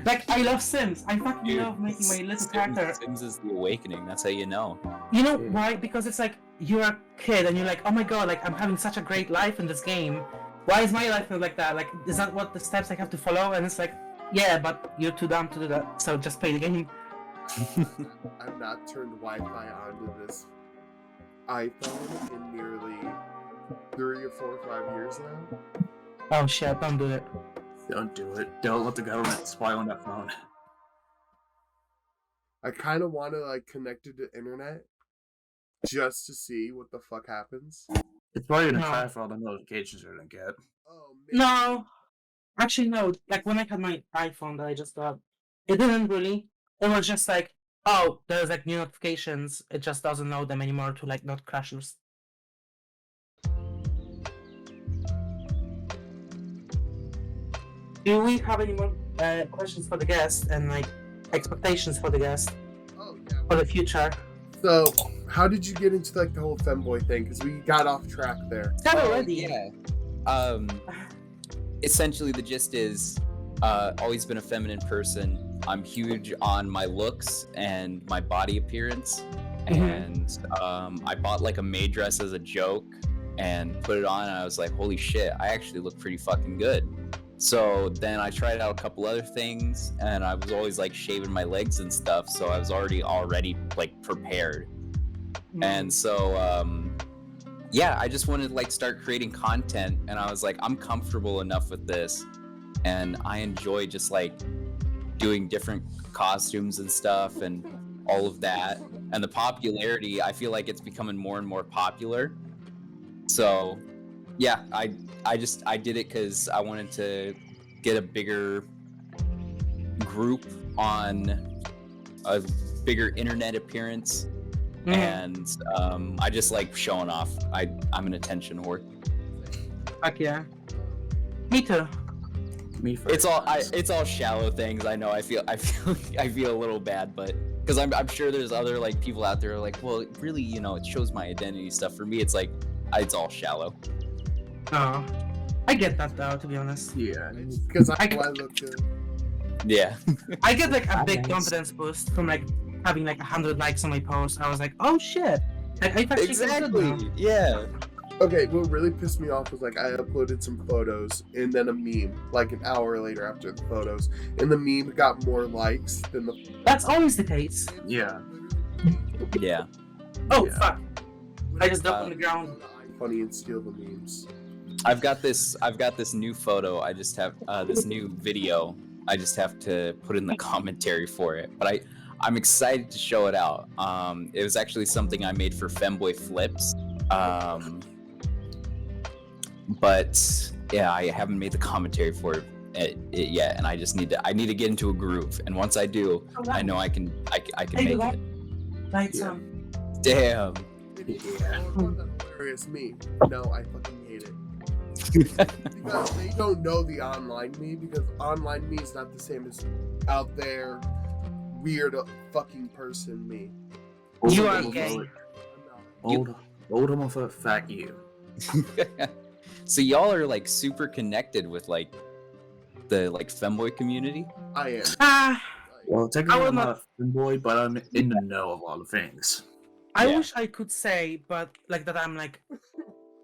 Like I love Sims. I fucking love making my little character. Sims is the awakening. That's how you know. You know why? Because it's like you're a kid and you're like, oh my god, like I'm having such a great life in this game. Why is my life not like that? Like, is that what the steps I have to follow? And it's like, yeah, but you're too dumb to do that. So just play the game. I've not turned Wi-Fi onto this iPhone in nearly 3 or 4 or 5 years now. Oh shit! Don't do it. Don't do it. Don't let the government spy on that phone. I kind of want to like connect it to internet just to see what the fuck happens. It's probably gonna No. try for all the notifications you're gonna get. Oh man. No, actually no. Like when I had my iPhone that I just got, it didn't really. It was just like, oh, there's like new notifications. It just doesn't know them anymore to like not crash your. Do we have any more questions for the guest and like expectations for the guest Oh yeah. for the future? So, how did you get into like the whole femboy thing? Because we got off track there. It's not already. Yeah. Essentially, the gist is, always been a feminine person. I'm huge on my looks and my body appearance, and I bought like a maid dress as a joke and put it on, and I was like, holy shit, I actually look pretty fucking good. So then I tried out a couple other things, and I was always like shaving my legs and stuff, so I was already like prepared. And so yeah, I just wanted to like start creating content, and I was like, I'm comfortable enough with this, and I enjoy just like doing different costumes and stuff and all of that. And the popularity, I feel like it's becoming more and more popular. So yeah, I did it because I wanted to get a bigger group on a bigger internet appearance. And I just like showing off. I'm an attention whore. Fuck yeah. Me too. Me first. It's all shallow things. I know. I feel a little bad, but because I'm sure there's other like people out there who are like, well, really, you know, it shows my identity stuff. For me, it's like it's all shallow. Oh, I get that though, to be honest. Yeah. Because I look good. Yeah. I get like a big Nice. confidence boost from like having like 100 likes on my post. I was like, oh shit. Like I actually feel good now. Yeah. Okay, what really pissed me off was like I uploaded some photos and then a meme like an hour later after the photos, and the meme got more likes than the. That's always the case. Yeah. Yeah. Oh Yeah. fuck. I just dumped on the ground. Funny and steal the memes. I've got this new photo. I just have this new video. I just have to put in the commentary for it. But I'm excited to show it out. It was actually something I made for Femboy Flips. But yeah, I haven't made the commentary for it yet, and I just need to get into a groove. And once I do, I know I can make it. Like some. Damn. Yeah. Hilarious me. No, I fucking hate it. Because they don't know the online me, because online me is not the same as out there weird fucking person me. You are gay. Old homophobic fat you. So y'all are like super connected with like the like femboy community. I am. Well, technically I I'm will not a femboy, but I'm in the know of a lot of things. I Yeah. wish I could say, but like that I'm like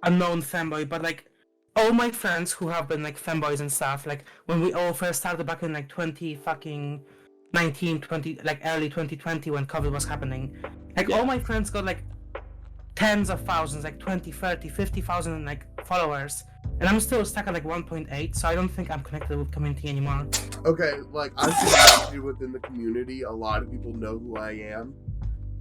a known femboy, but like all my friends who have been like femboys and stuff, like when we all first started back in like 20 like early 2020 when COVID was happening, like all my friends got like tens of thousands, like 20, 30, 50,000 like followers, and I'm still stuck at like 1.8, so I don't think I'm connected with community anymore. Okay, like I'm connected within the community. A lot of people know who I am.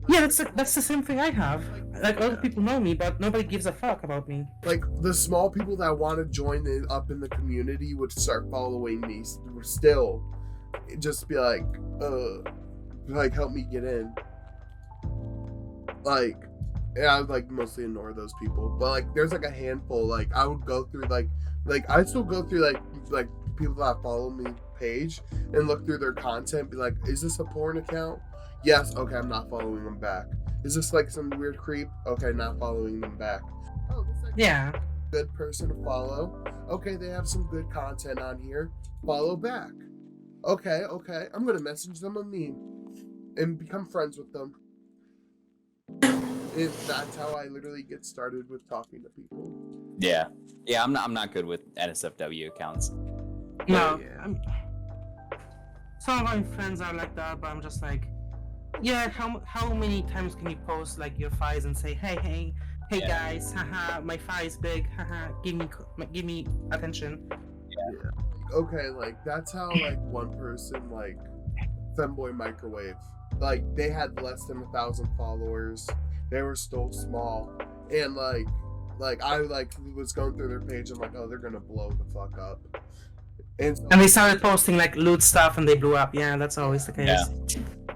Yeah, that's the same thing I have. Like other people know me, but nobody gives a fuck about me. Like the small people that want to join up in the community would start following me. Still, just be like help me get in. Like, and I would like mostly ignore those people. But like, there's like a handful. Like I would go through like I still go through like people that follow me page and look through their content. Be like, is this a porn account? Yes, okay, I'm not following them back. Is this like some weird creep? Okay, not following them back. Oh, this is Yeah. a good person to follow. Okay, they have some good content on here. Follow back. Okay, I'm gonna message them a meme and become friends with them. That's how I literally get started with talking to people. Yeah, I'm not good with NSFW accounts. No. Yeah. Some of my friends are like that, but I'm just like, yeah. How many times can you post like your thighs and say, hey Yeah. guys, haha, my thigh is big, haha, give me attention. Okay, like that's how like one person like Femboy Microwave, like they had less than 1,000 followers. They were still small, and like I like was going through their page. I'm like, oh, they're gonna blow the fuck up. And so, And they started posting like loot stuff, and they blew up. Yeah, that's always the case.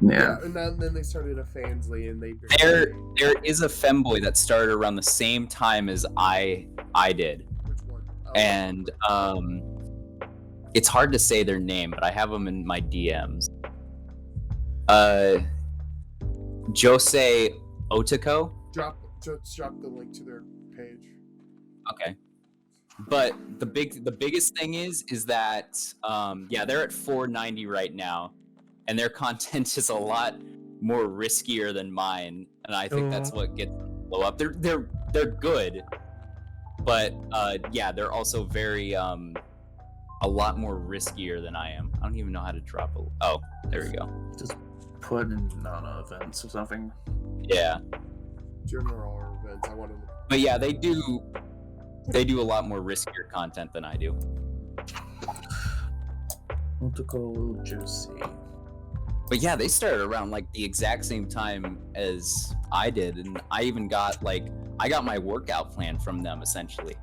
yeah, and then they started a Fansly, and they There is a femboy that started around the same time as I did, Which one? Oh, and it's hard to say their name, but I have them in my DMs. Jose Otako. just drop the link to their page. Okay. But the biggest thing is that they're at 490 right now, and their content is a lot more riskier than mine, and I think that's what gets them blow up. They're good, but they're also very a lot more riskier than I am. I don't even know how to drop a. Oh, there we go. Just put in events or something. Yeah, General events. I want to. but yeah, they do a lot more riskier content than I do. Otako Josie. But yeah, they started around like the exact same time as I did, and I even got my workout plan from them essentially.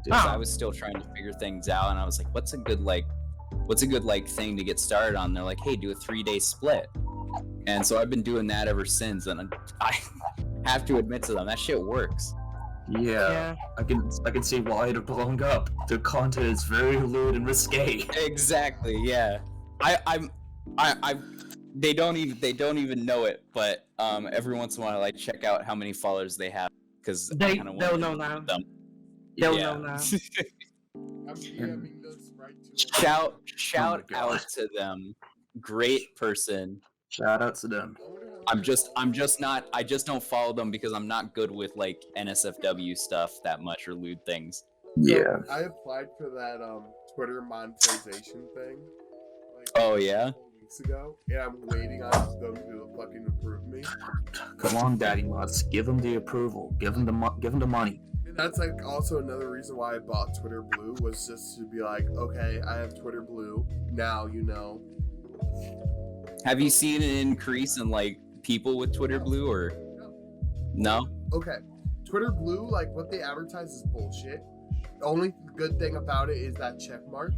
Because I was still trying to figure things out, and I was like, what's a good thing to get started on? They're like, hey, do a 3-day split. And so I've been doing that ever since, and I have to admit to them, that shit works. Yeah, I can see why they're blowing up. Their content is very lewd and risque. Exactly, yeah. They don't even know it, but every once in a while I like check out how many followers they have, because They'll know now. them. They'll Yeah. know now. I'm DMing this right to Shout God. out to them. Great person. Shout out to them. I just don't follow them because I'm not good with like NSFW stuff that much or lewd things. Yeah. I applied for that Twitter monetization thing. Like, Oh, yeah? a couple weeks ago, and I'm waiting on them to fucking approve me. Come on, Daddy Mods. Give them the approval. Give them the money. And that's like also another reason why I bought Twitter Blue, was just to be like, okay, I have Twitter Blue now. You know. Have you seen an increase in like people with Twitter Blue or no? Okay, Twitter Blue, like what they advertise is bullshit. The only good thing about it is that check mark.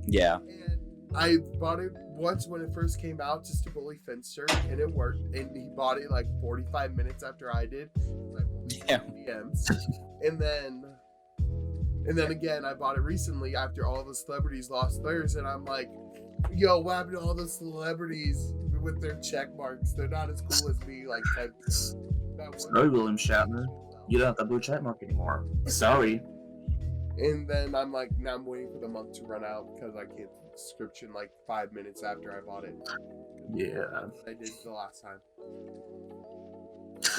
Yeah. And I bought it once when it first came out just to bully Finster, and it worked. And he bought it like 45 minutes after I did. Like DMs. And then again, I bought it recently after all the celebrities lost theirs, and I'm like, yo, what happened to all the celebrities with their check marks? They're not as cool as me. Like, sorry, William Shatner. You don't have that blue check mark anymore. Sorry. And then I'm like, now I'm waiting for the month to run out because I canceled the subscription like 5 minutes after I bought it. Yeah. I did the last time.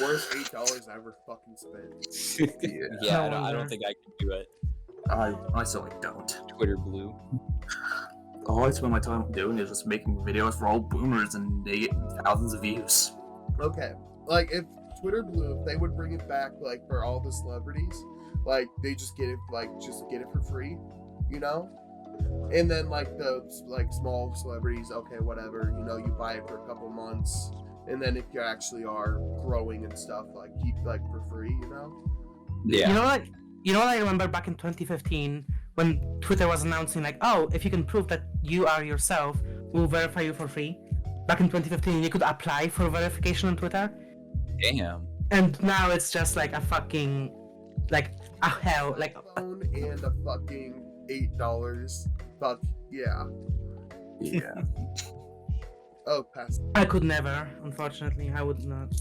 Worst $8 I ever fucking spent. Yeah, I don't think I can do it. I still don't. Twitter Blue. All I spend my time doing is just making videos for old boomers and they get thousands of views. Okay, like if Twitter Blue, if they would bring it back like for all the celebrities, like they just get it for free, you know? And then like the like small celebrities, okay, whatever, you know, you buy it for a couple months, and then if you actually are growing and stuff, like keep like for free, you know? Yeah. You know what I remember back in 2015 when Twitter was announcing like, oh, if you can prove that you are yourself, we'll verify you for free. Back in 2015, you could apply for verification on Twitter. Damn. And now it's just like a fucking, like a hell, like. Phone and a fucking $8. Fuck yeah. Yeah. Oh, pass. I could never, unfortunately. I would not.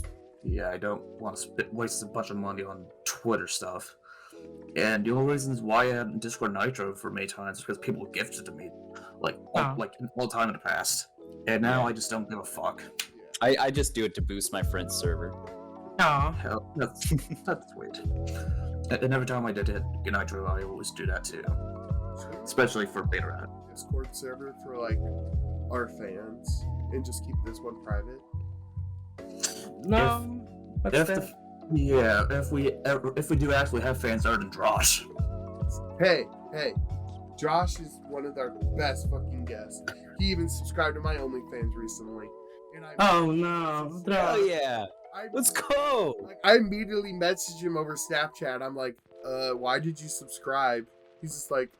Yeah, I don't want to waste a bunch of money on Twitter stuff. And the only reasons why I had Discord Nitro for many times is because people gifted it to me, like all the time in the past. And now I just don't give a fuck. I just do it to boost my friend's server. Oh. Hell, that's sweet. And every time I did it, Nitro, I always do that too. Especially for beta rat. Discord server for like our fans, and just keep this one private. No. If we do actually have fans other than Josh. Hey, Josh is one of our best fucking guests. He even subscribed to my OnlyFans recently. And oh no. Oh yeah. Let's go. Like, I immediately messaged him over Snapchat. I'm like, why did you subscribe? He's just like,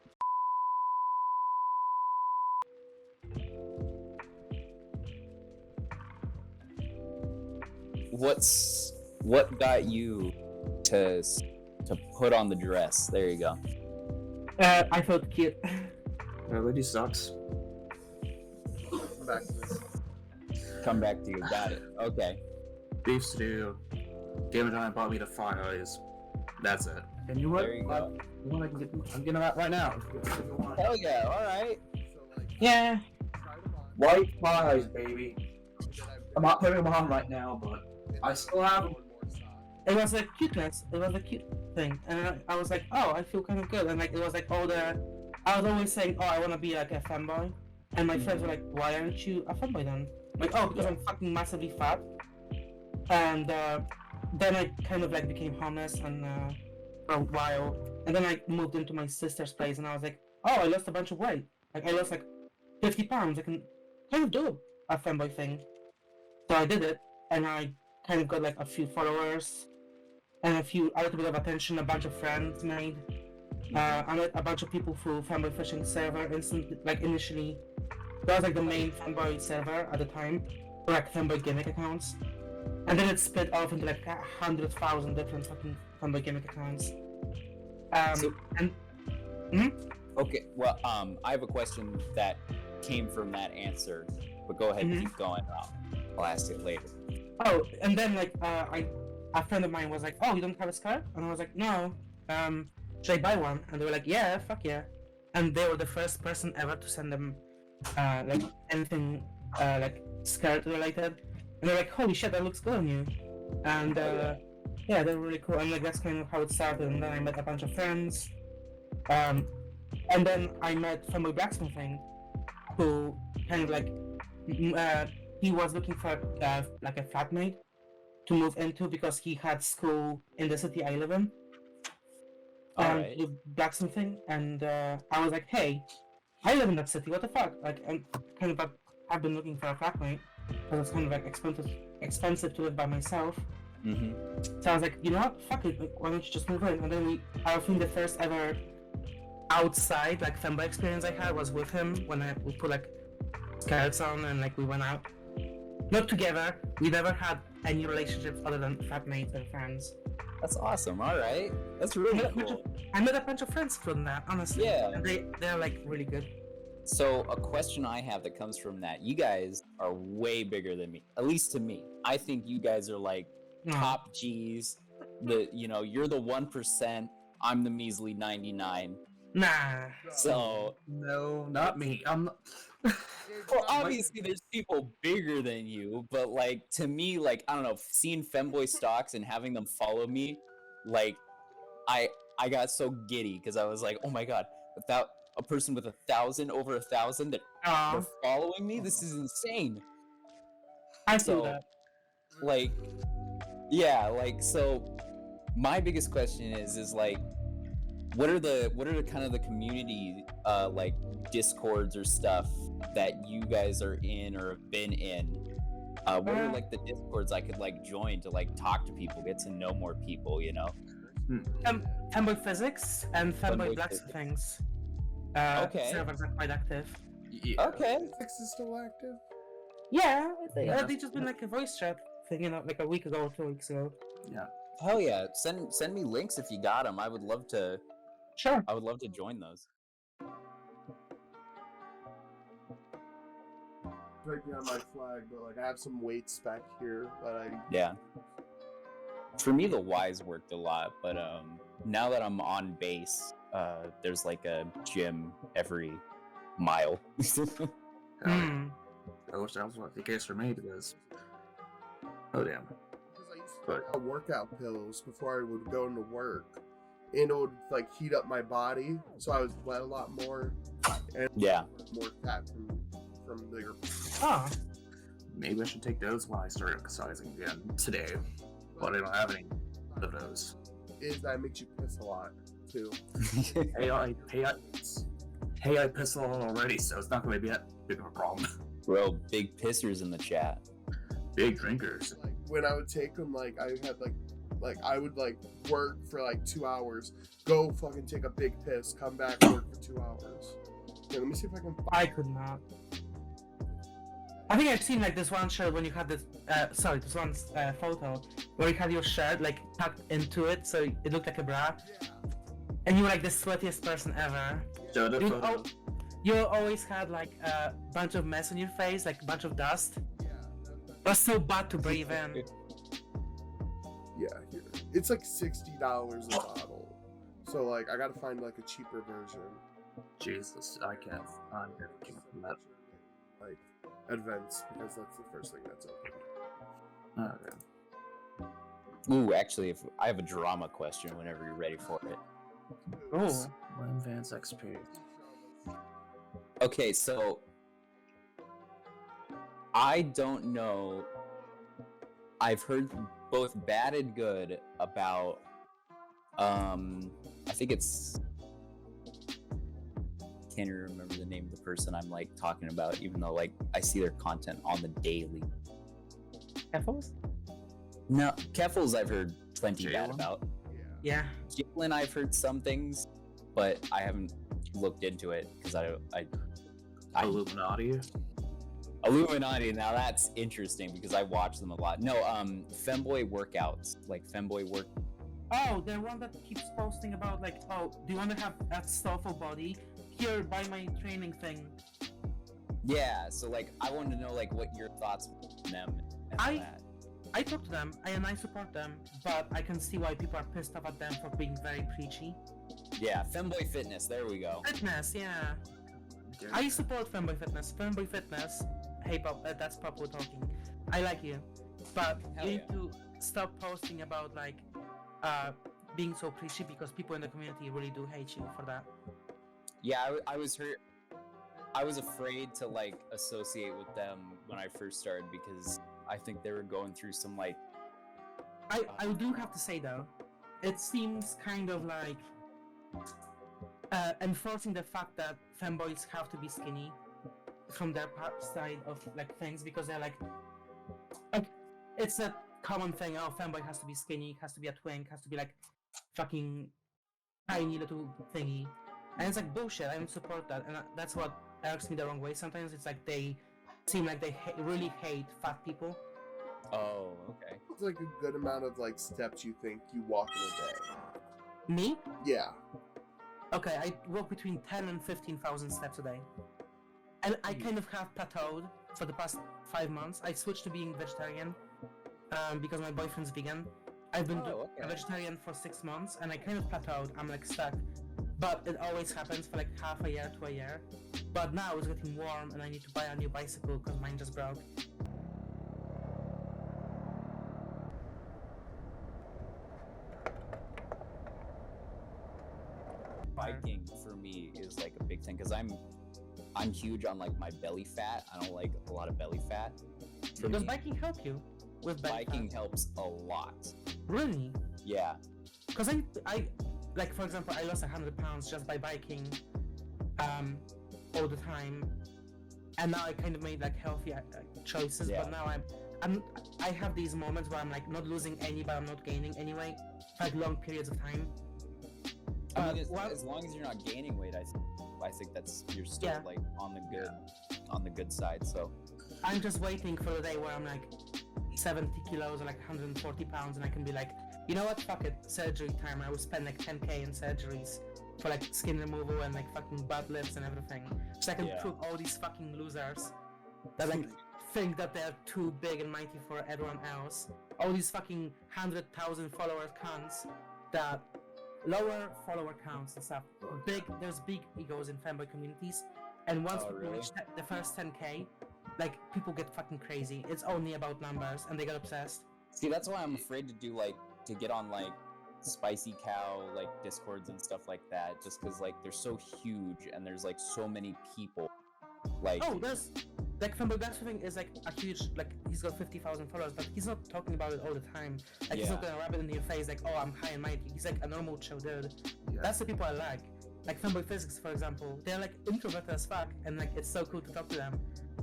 what got you to put on the dress? There you go. I felt cute. Lady sucks. come back to this. Come back to you. Got it. Okay. Beef stew. GameGiant bought me the Fire Eyes. That's it. And you know what? There you go. I'm getting that right now. Hell yeah. All right. So, like, Yeah. try them on. White Fire Eyes, baby. And then I'm not putting them on right now, but I still have them. one more side. It was a cuteness. It was a cute thing, and I was like, oh, I feel kind of good. And like, it was like all the. I was always saying, oh, I want to be like a femboy, and my friends were like, why aren't you a femboy then? I'm like, oh, because I'm fucking massively fat. And then I kind of like became homeless and for a while, and then I moved into my sister's place, and I was like, oh, I lost a bunch of weight. Like I lost like 50 pounds. I can kind of do a femboy thing. So I did it, and I kind of got like a few followers and a little bit of attention, a bunch of friends made. I met a bunch of people through Femboy Fishing server initially. That was like the main Femboy server at the time, for like Femboy gimmick accounts. And then it split off into like 100,000 different fucking Femboy gimmick accounts. Okay. Well, I have a question that came from that answer, but go ahead and keep going. I'll ask it later. Oh, and then like a friend of mine was like, "Oh, you don't have a scarf?" And I was like, "No. Should I buy one?" And they were like, "Yeah, fuck yeah." And they were the first person ever to send them like anything like skirt related. And they're like, "Holy shit, that looks good on you." And yeah, they were really cool. And like that's kind of how it started. And then I met a bunch of friends. And then I met Femboy Blacksmithing, who kind of like he was looking for like a flatmate to move into because he had school in the city I live in. With blacksmithing, and I was like, hey, I live in that city, what the fuck? Like, I'm kind of have been looking for a flatmate because it's kind of like expensive to live by myself. So I was like, you know what? Fuck it. Like, why don't you just move in? And then I think the first ever outside like femboy experience I had was with him when we put like skirts on and like we went out. Not together. We never had any relationships other than flatmates and friends. That's awesome. All right, that's really cool. I met a bunch of friends from that, honestly. Yeah. And they're like really good. So a question I have that comes from that: you guys are way bigger than me, at least to me. I think you guys are like top G's. You're the 1%. I'm the measly 99. Nah. So No, not me. I'm not. well, obviously there's people bigger than you, but like to me, like I don't know, seeing femboy stocks and having them follow me, like I got so giddy because I was like, oh my god, without a person with 1,000 over 1,000 that they're following me, this is insane. I feel that. Like, yeah, like so. My biggest question is like, what are the kind of the community like discords or stuff that you guys are in or have been in? What are like the discords I could like join to like talk to people, get to know more people, you know? Femboy Physics and Femboy Black things. Okay. Servers are quite active. Yeah. Okay. Physics is still active? Yeah, they just been like a voice chat thing, like a week ago or 2 weeks ago. Yeah. Hell yeah! Send me links if you got them. I would love to. Sure. I would love to join those. Right behind my flag, but like I have some weights back here that I. Yeah. For me, the Ys worked a lot, but now that I'm on base, there's like a gym every mile. Hmm. I wish that was the case for me because. Oh damn. Because I used to take workout pills before I would go into work, and it would like heat up my body, so I would sweat a lot more, and Yeah. more fat from bigger. Oh. Maybe I should take those when I start exercising again today, but I don't have any of those. Is that makes you piss a lot too? Hey, I pissed a lot already, so it's not going to be that big of a problem. Bro, big pissers in the chat. Big drinkers. Like when I would take them, like I had like I would like work for like 2 hours, go fucking take a big piss, come back, work for 2 hours. Okay, let me see if I can. I could not. I think I've seen like this one shirt when you had this. This one photo where you had your shirt like tucked into it, so it looked like a bra, and you were like the sweatiest person ever. Show the photo. You always had like a bunch of mess on your face, like a bunch of dust. Yeah, It was so bad to breathe in. yeah, here. It's like $60 a bottle. So like I gotta find like a cheaper version. Jesus, I can't. I'm never keep up with that. Like Advance, because that's the first thing that's open. Okay. Ooh, actually, if I have a drama question whenever you're ready for it. Oh. Advanced XP. Okay, so I don't know. I've heard both bad and good about I think it's can't even remember the name of the person I'm like talking about, even though like I see their content on the daily. Keffels? No, Keffels I've heard plenty bad Jalen? about. Yeah. Jalen I've heard some things, but I haven't looked into it because I Illuminati. Illuminati, now that's interesting because I watch them a lot. No, Femboy workouts, like Femboy work. Oh, the one that keeps posting about like, oh, do you want to have that soulful body? Here, buy my training thing. Yeah, so like I wanted to know like what your thoughts on them and that. I talk to them and I support them, but I can see why people are pissed off at them for being very preachy. Yeah, Femboy Fitness, there we go. Fitness, yeah. I support Femboy Fitness. Femboy Fitness. Hey, Pop, that's Poppu talking. I like you, but Hell you yeah. need to stop posting about like being so preachy because people in the community really do hate you for that. Yeah, I was hurt. I was afraid to like associate with them when I first started because I think they were going through some like. I do have to say though, it seems kind of like enforcing the fact that femboys have to be skinny. from their side of like things because they're like it's a common thing. Oh, Femboy has to be skinny, has to be a twink, has to be like fucking tiny little thingy, and it's like bullshit. I don't support that, and that's what irks me the wrong way. Sometimes it's like they seem like they really hate fat people. Oh, okay. It's like a good amount of like steps you think you walk in a day. Me? Yeah. Okay, I walk between 10 and 15,000 steps a day. And I kind of have plateaued for the past 5 months. I switched to being vegetarian because my boyfriend's vegan. I've been a vegetarian for 6 months and I kind of plateaued. I'm like stuck. But it always happens for like half a year to a year. But now it's getting warm and I need to buy a new bicycle because mine just broke. Biking for me is like a big thing because I'm huge on like my belly fat. I don't like a lot of belly fat. Does biking help you with belly biking fat? helps a lot. Really? Yeah. Because I like for example I lost 100 pounds just by biking all the time, and now I kind of made like healthy choices. Yeah. But now I have these moments where I'm like not losing any but I'm not gaining anyway for like long periods of time. I mean, as long as you're not gaining weight, I think that's you're still like on the good side. So I'm just waiting for the day where I'm like 70 kilos or like 140 pounds, and I can be like, you know what, fuck it, surgery time. I will spend like 10k in surgeries for like skin removal and like fucking butt lifts and everything, so I can prove all these fucking losers that like think that they're too big and mighty for everyone else. All these fucking 100,000 followers cunts that. Lower follower counts and stuff. There's big egos in fanboy communities, and once people reach the first 10k, like people get fucking crazy. It's only about numbers, and they get obsessed. See, that's why I'm afraid to get on like Spicy Cow like Discords and stuff like that, just because like they're so huge and there's like so many people. Like there's like Femboy Black's thing is like a huge, like he's got 50,000 followers, but he's not talking about it all the time. Like he's not gonna rub it in your face like, oh, I'm high and mighty. He's like a normal chill dude. That's the people I like. Like Femboy Physics, for example, they're like introverted as fuck, and like it's so cool to talk to them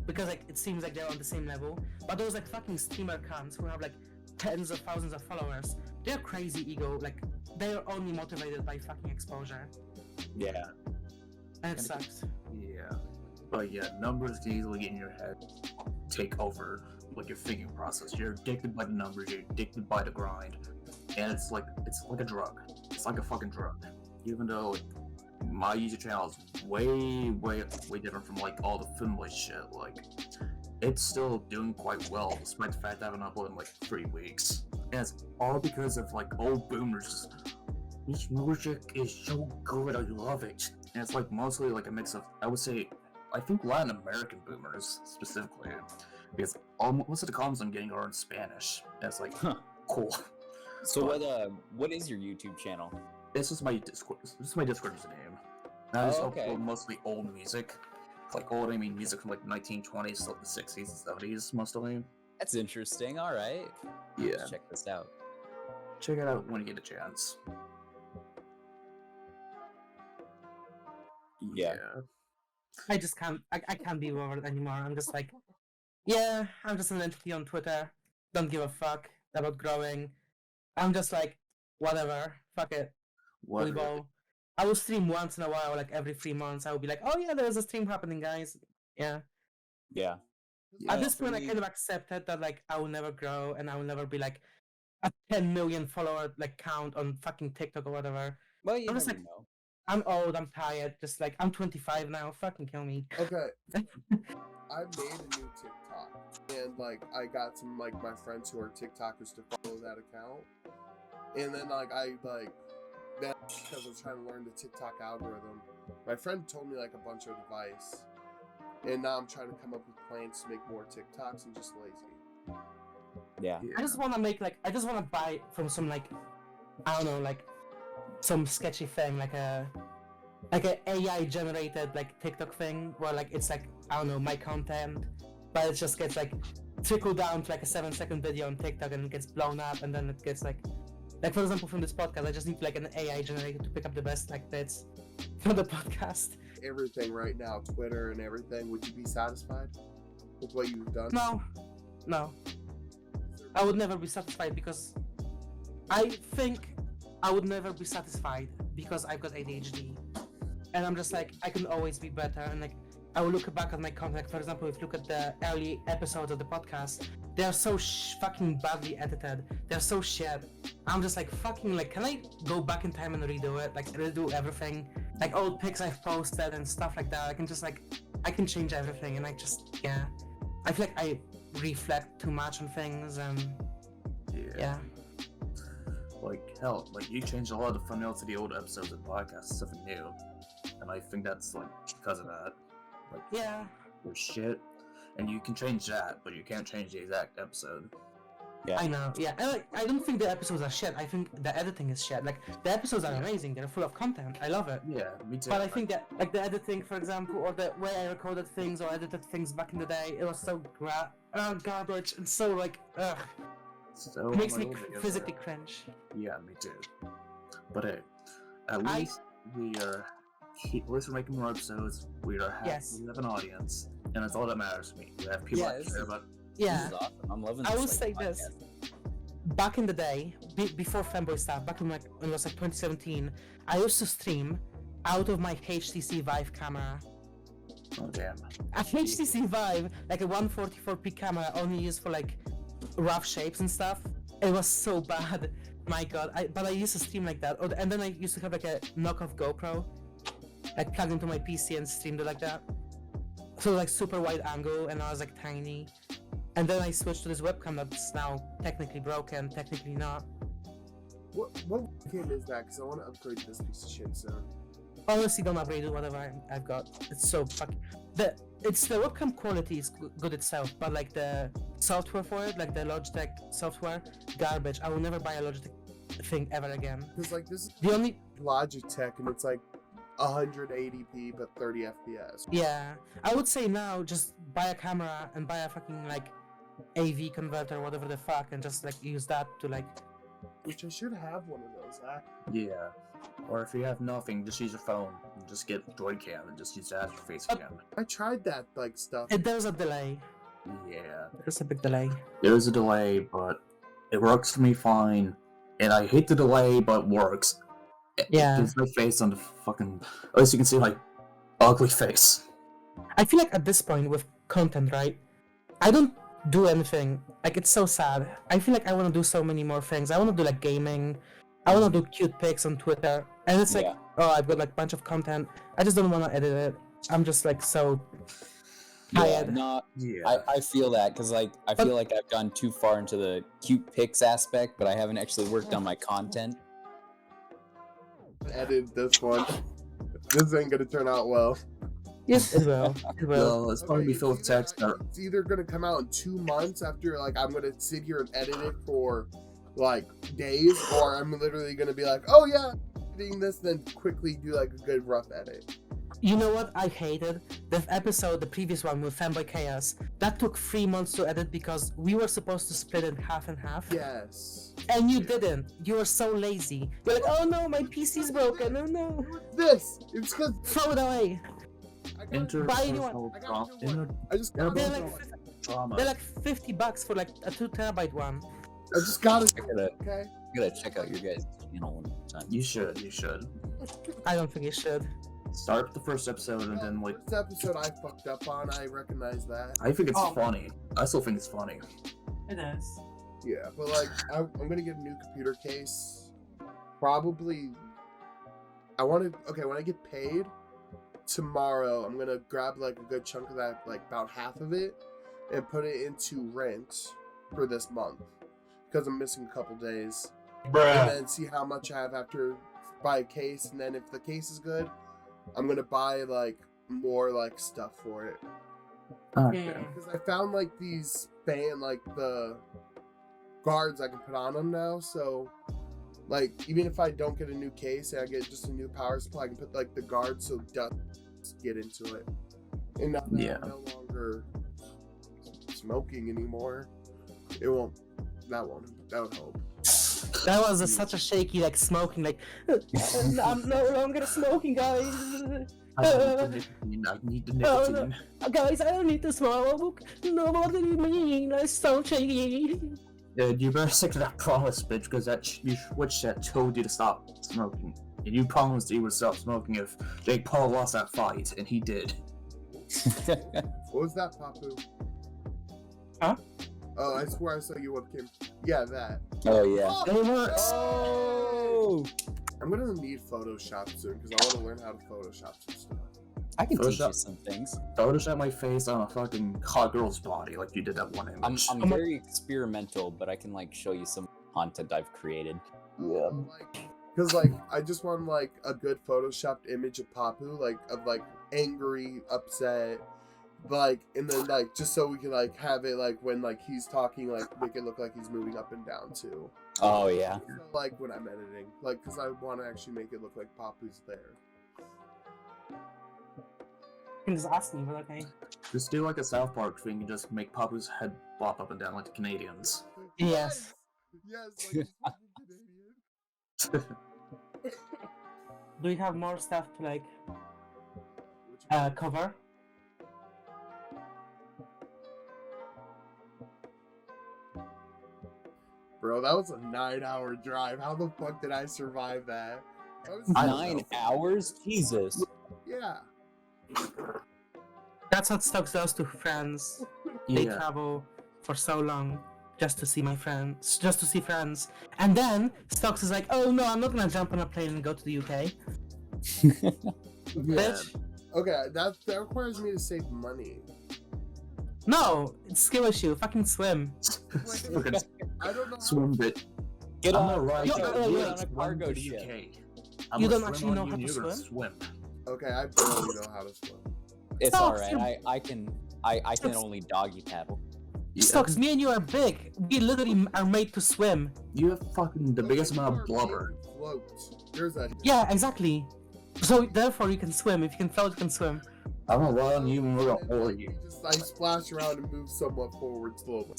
because like it seems like they're on the same level. But those like fucking streamer cunts who have like tens of thousands of followers, they're crazy ego. Like they're only motivated by fucking exposure. Yeah. And it sucks. Yeah. But yeah, numbers can easily get in your head, take over like your thinking process. You're addicted by the numbers, you're addicted by the grind, and it's like a drug. It's like a fucking drug. Even though my YouTube channel is way different from like all the Femboy shit, like it's still doing quite well despite the fact that I haven't uploaded in like 3 weeks. And it's all because of like old boomers. This music is so good, I love it. And it's like mostly like a mix of, I would say, I think Latin American boomers specifically, because most of the comments I'm getting are in Spanish. And it's like, cool. So what is your YouTube channel? This is my Discord. This is my Discord username. I just upload mostly old music. Like old, I mean music from like the 1920s, like the 60s and 70s, mostly. That's interesting. All right. Yeah. Let's check this out. Check it out when you get a chance. Yeah. I just can't. I can't be bothered anymore. I'm just like, yeah, I'm just an entity on Twitter. Don't give a fuck about growing. I'm just like, whatever. Fuck it. Whatever. I will stream once in a while, like every 3 months. I will be like, oh yeah, there's a stream happening, guys. Yeah. Yeah. At this point, I kind of accepted that like I will never grow and I will never be like a 10 million follower like count on fucking TikTok or whatever. Well, you never know. I'm old, I'm tired, just like, I'm 25 now, fucking kill me. Okay. I made a new TikTok, and like, I got some, like, my friends who are TikTokers to follow that account, and then, like, that's because I was trying to learn the TikTok algorithm. My friend told me, like, a bunch of advice, and now I'm trying to come up with plans to make more TikToks and just lazy. Yeah. I just want to make, like, I just want to buy from some, like, I don't know, like, some sketchy thing, like a AI generated like TikTok thing where like it's like, I don't know, my content, but it just gets like trickled down to like a 7-second video on TikTok and it gets blown up, and then it gets like for example from this podcast, I just need like an AI generator to pick up the best like bits for the podcast, everything right now, Twitter and everything, would you be satisfied with what you've done? No. I would never be satisfied because I think I would never be satisfied because I've got ADHD. And I'm just like, I can always be better. And like, I will look back at my content. For example, if you look at the early episodes of the podcast, they are so fucking badly edited. They're so shit. I'm just like, fucking, like, can I go back in time and redo it? Like, redo everything? Like, old pics I've posted and stuff like that. I can just, like, I can change everything. And I just, yeah. I feel like I reflect too much on things and, yeah. Like, hell, like, you changed a lot of the thumbnail to the old episodes of the podcast, something new. And I think that's, like, because of that. Like, Yeah. there's shit. And you can change that, but you can't change the exact episode. I know, yeah. And, like, I don't think the episodes are shit. I think the editing is shit. Like, the episodes are amazing. They're full of content. I love it. Yeah, me too. But I think that, like, the editing, for example, or the way I recorded things or edited things back in the day, it was so garbage and so, like, ugh. So It makes me much older. physically cringe. Yeah, me too. But hey, at least we are. At least we're making more episodes. We are happy. Yes. We have an audience, and that's all that matters to me. We have people that care about. This Yeah. is awesome. I'm loving this. I will like, say this. podcast. Back in the day, before Femboy stuff, back in like when it was like 2017, I used to stream out of my HTC Vive camera. Oh damn. A HTC Vive, like a 144p camera, only used for like rough shapes and stuff. It was so bad. My god. But I used to stream like that. And then I used to have like a knockoff GoPro, like plugged into my PC and streamed it like that. So like super wide angle, and I was like tiny. And then I switched to this webcam that's now technically broken, technically not. What game is that? Because I want to upgrade this piece of shit soon. Honestly, don't upgrade it, whatever I've got. It's so fucking... The webcam quality is good itself, but like the software for it, like the Logitech software, garbage. I will never buy a Logitech thing ever again. Because like this is The only... Logitech, and it's like 180p but 30 FPS. Yeah, I would say now just buy a camera and buy a fucking like AV converter, whatever the fuck, and just like use that to like... Which I should have one of those. Yeah. Or if you have nothing, just use your phone. And just get Droid Cam and just use that as your face cam. I tried that like stuff. There's a delay. Yeah. There's a big delay. There is a delay, but it works for me fine. And I hate the delay, but works. Yeah. There's no face on the fucking. At least you can see my ugly face. I feel like at this point with content, right? I don't do anything. Like, it's so sad. I feel like I want to do so many more things. I want to do like gaming. I want to do cute pics on Twitter. And it's like, Yeah. oh, I've got like a bunch of content. I just don't want to edit it. I'm just like so Yeah, tired. no, Yeah. I feel that because like I feel like I've gone too far into the cute pics aspect, but I haven't actually worked on my content. Edit this one. This ain't gonna turn out well. Yes, it will. It will. Well, it's probably be filled with text. Or... It's either gonna come out in 2 months after like I'm gonna sit here and edit it for like days, or I'm literally gonna be like, oh yeah, editing this, then quickly do like a good rough edit. You know what I hated? The episode, the previous one with Femboy Chaos, that took 3 months to edit because we were supposed to split it half and half. Yes. And you didn't. You were so lazy. You're like, oh no, my PC's broken. Oh no. This. It's because Throw it away. Buy anyone. I got a new one. I just got They're it. like, Drama. they're like $50 for like a 2 terabyte one. I just got it. I gotta, Okay. I gotta check out your guys' channel one more time. You should. You should. I don't think you should. Start with the first episode and then like. First episode I fucked up on. I recognize that. I think it's Oh. funny. I still think it's funny. It is. Yeah, but like I'm gonna get a new computer case. Probably. I want to. Okay, when I get paid tomorrow, I'm gonna grab like a good chunk of that, like about half of it, and put it into rent for this month because I'm missing a couple days. And then see how much I have after buy a case, and then if the case is good, I'm gonna buy like more like stuff for it. Okay. Because I found like these like the guards I can put on them now, so like even if I don't get a new case and I get just a new power supply, I can put like the guards so dust get into it. And now that Yeah. I'm no longer smoking anymore, it won't. That would help. That was such a shaky, like smoking, like I'm no longer smoking, guys. I need the nicotine. Guys, I don't need to smoke. No more than me. I'm so shaky. You better stick to that promise, bitch, because Witch Chat told you to stop smoking. And you promised you would stop smoking if Jake Paul lost that fight, and he did. What was that, Poppu? Huh? Oh, I swear I saw you on Kim. Yeah, that. Oh yeah. Oh! I'm gonna need Photoshop soon because I want to learn how to Photoshop some stuff. I can teach you Photoshop. some things. Photoshop my face on a fucking hot girl's body like you did that one image. I'm very experimental, but I can like show you some content I've created. Yeah. Because like I just want like a good photoshopped image of Poppu, like of like angry, upset, like and then like just so we can like have it like when like he's talking, like make it look like he's moving up and down too. Oh yeah. So, like when I'm editing, like because I want to actually make it look like Poppu's there. You can just ask me, but okay. Just do like a South Park thing and just make Poppu's head bop up and down like the Canadians. Yes. Yes, like Canadian. Do you have more stuff to like cover? Bro, that was a 9-hour drive. How the fuck did I survive that? That was 9 hours? Jesus. Yeah. That's what Stokes does to friends. They Yeah. travel for so long just to see my friends, just to see friends. And then Stokes is like, oh no, I'm not gonna jump on a plane and go to the UK. Bitch. Okay, that requires me to save money. No, it's skill issue. Fucking swim. Fucking I don't know. swim bit. Get I'm on, gonna ride yo, you- yo, you yo, to on a swim cargo to the ship. UK. I'm You gonna don't swim actually know on you how and to you're gonna swim? Okay, I barely know how to swim. It's Stokes, alright. I can Stokes. only doggy paddle. Yeah. Stokes, me and you are big. We literally are made to swim. You have fucking the biggest Okay, amount you of are blubber. made to float. There's a Yeah, exactly. So therefore you can swim. If you can float, you can swim. I'm gonna ride on you and we're gonna oil you. I splash around and move somewhat forward slowly.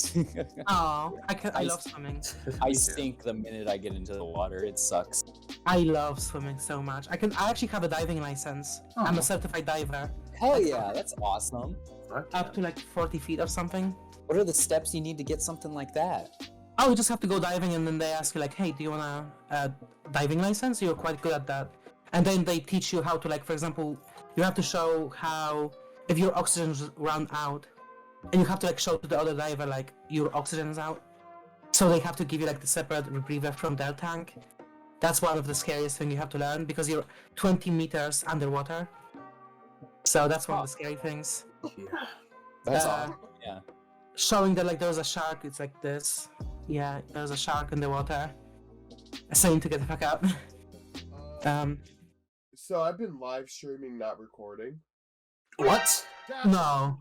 Oh, I love swimming. I sink the minute I get into the water. It sucks. I love swimming so much. I actually have a diving license. I'm a certified diver. Hell yeah, that's awesome. Up to like 40 feet or something. What are the steps you need to get something like that? Oh, you just have to go diving and then they ask you like, hey, do you want a diving license? You're quite good at that. And then they teach you how to like, for example, you have to show how, if your oxygen's run out, and you have to like show to the other diver like your oxygen is out. So they have to give you like the separate rebreather from their tank. That's one of the scariest things you have to learn because you're 20 meters underwater. So that's one of the scary things. Yeah. That's Uh, awesome. Yeah. Showing that like there's a shark, it's like this. Yeah, there's a shark in the water. Saying to get the fuck out. So I've been live streaming, not recording. What? No.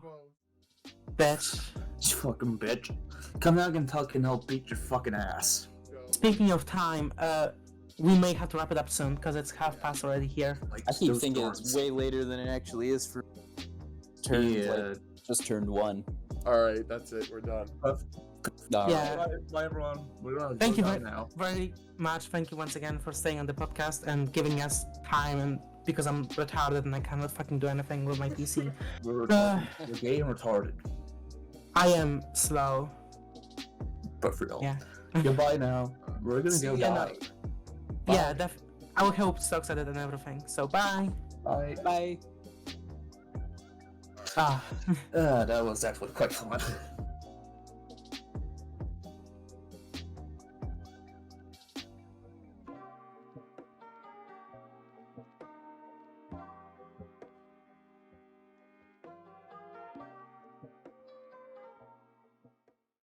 Bitch. You fucking bitch. Come down and tell can help beat your fucking ass. Speaking of time, we may have to wrap it up soon because it's 1:30 already here. Like, I keep those thinking storms. it's way later than it actually is for like, just turned 1. Alright, that's it. We're done. Yeah. Bye everyone. We're gonna Thank you go very, now. very much. Thank you once again for staying on the podcast and giving us time. And because I'm retarded and I cannot fucking do anything with my PC, We're retarded. We're gay and retarded. I am slow. But for real. Yeah. Goodbye now. We're gonna go Yeah, die. no. Yeah, I would hope Stokes at it and everything. So bye. Bye. Bye. Ah. That was actually quite fun.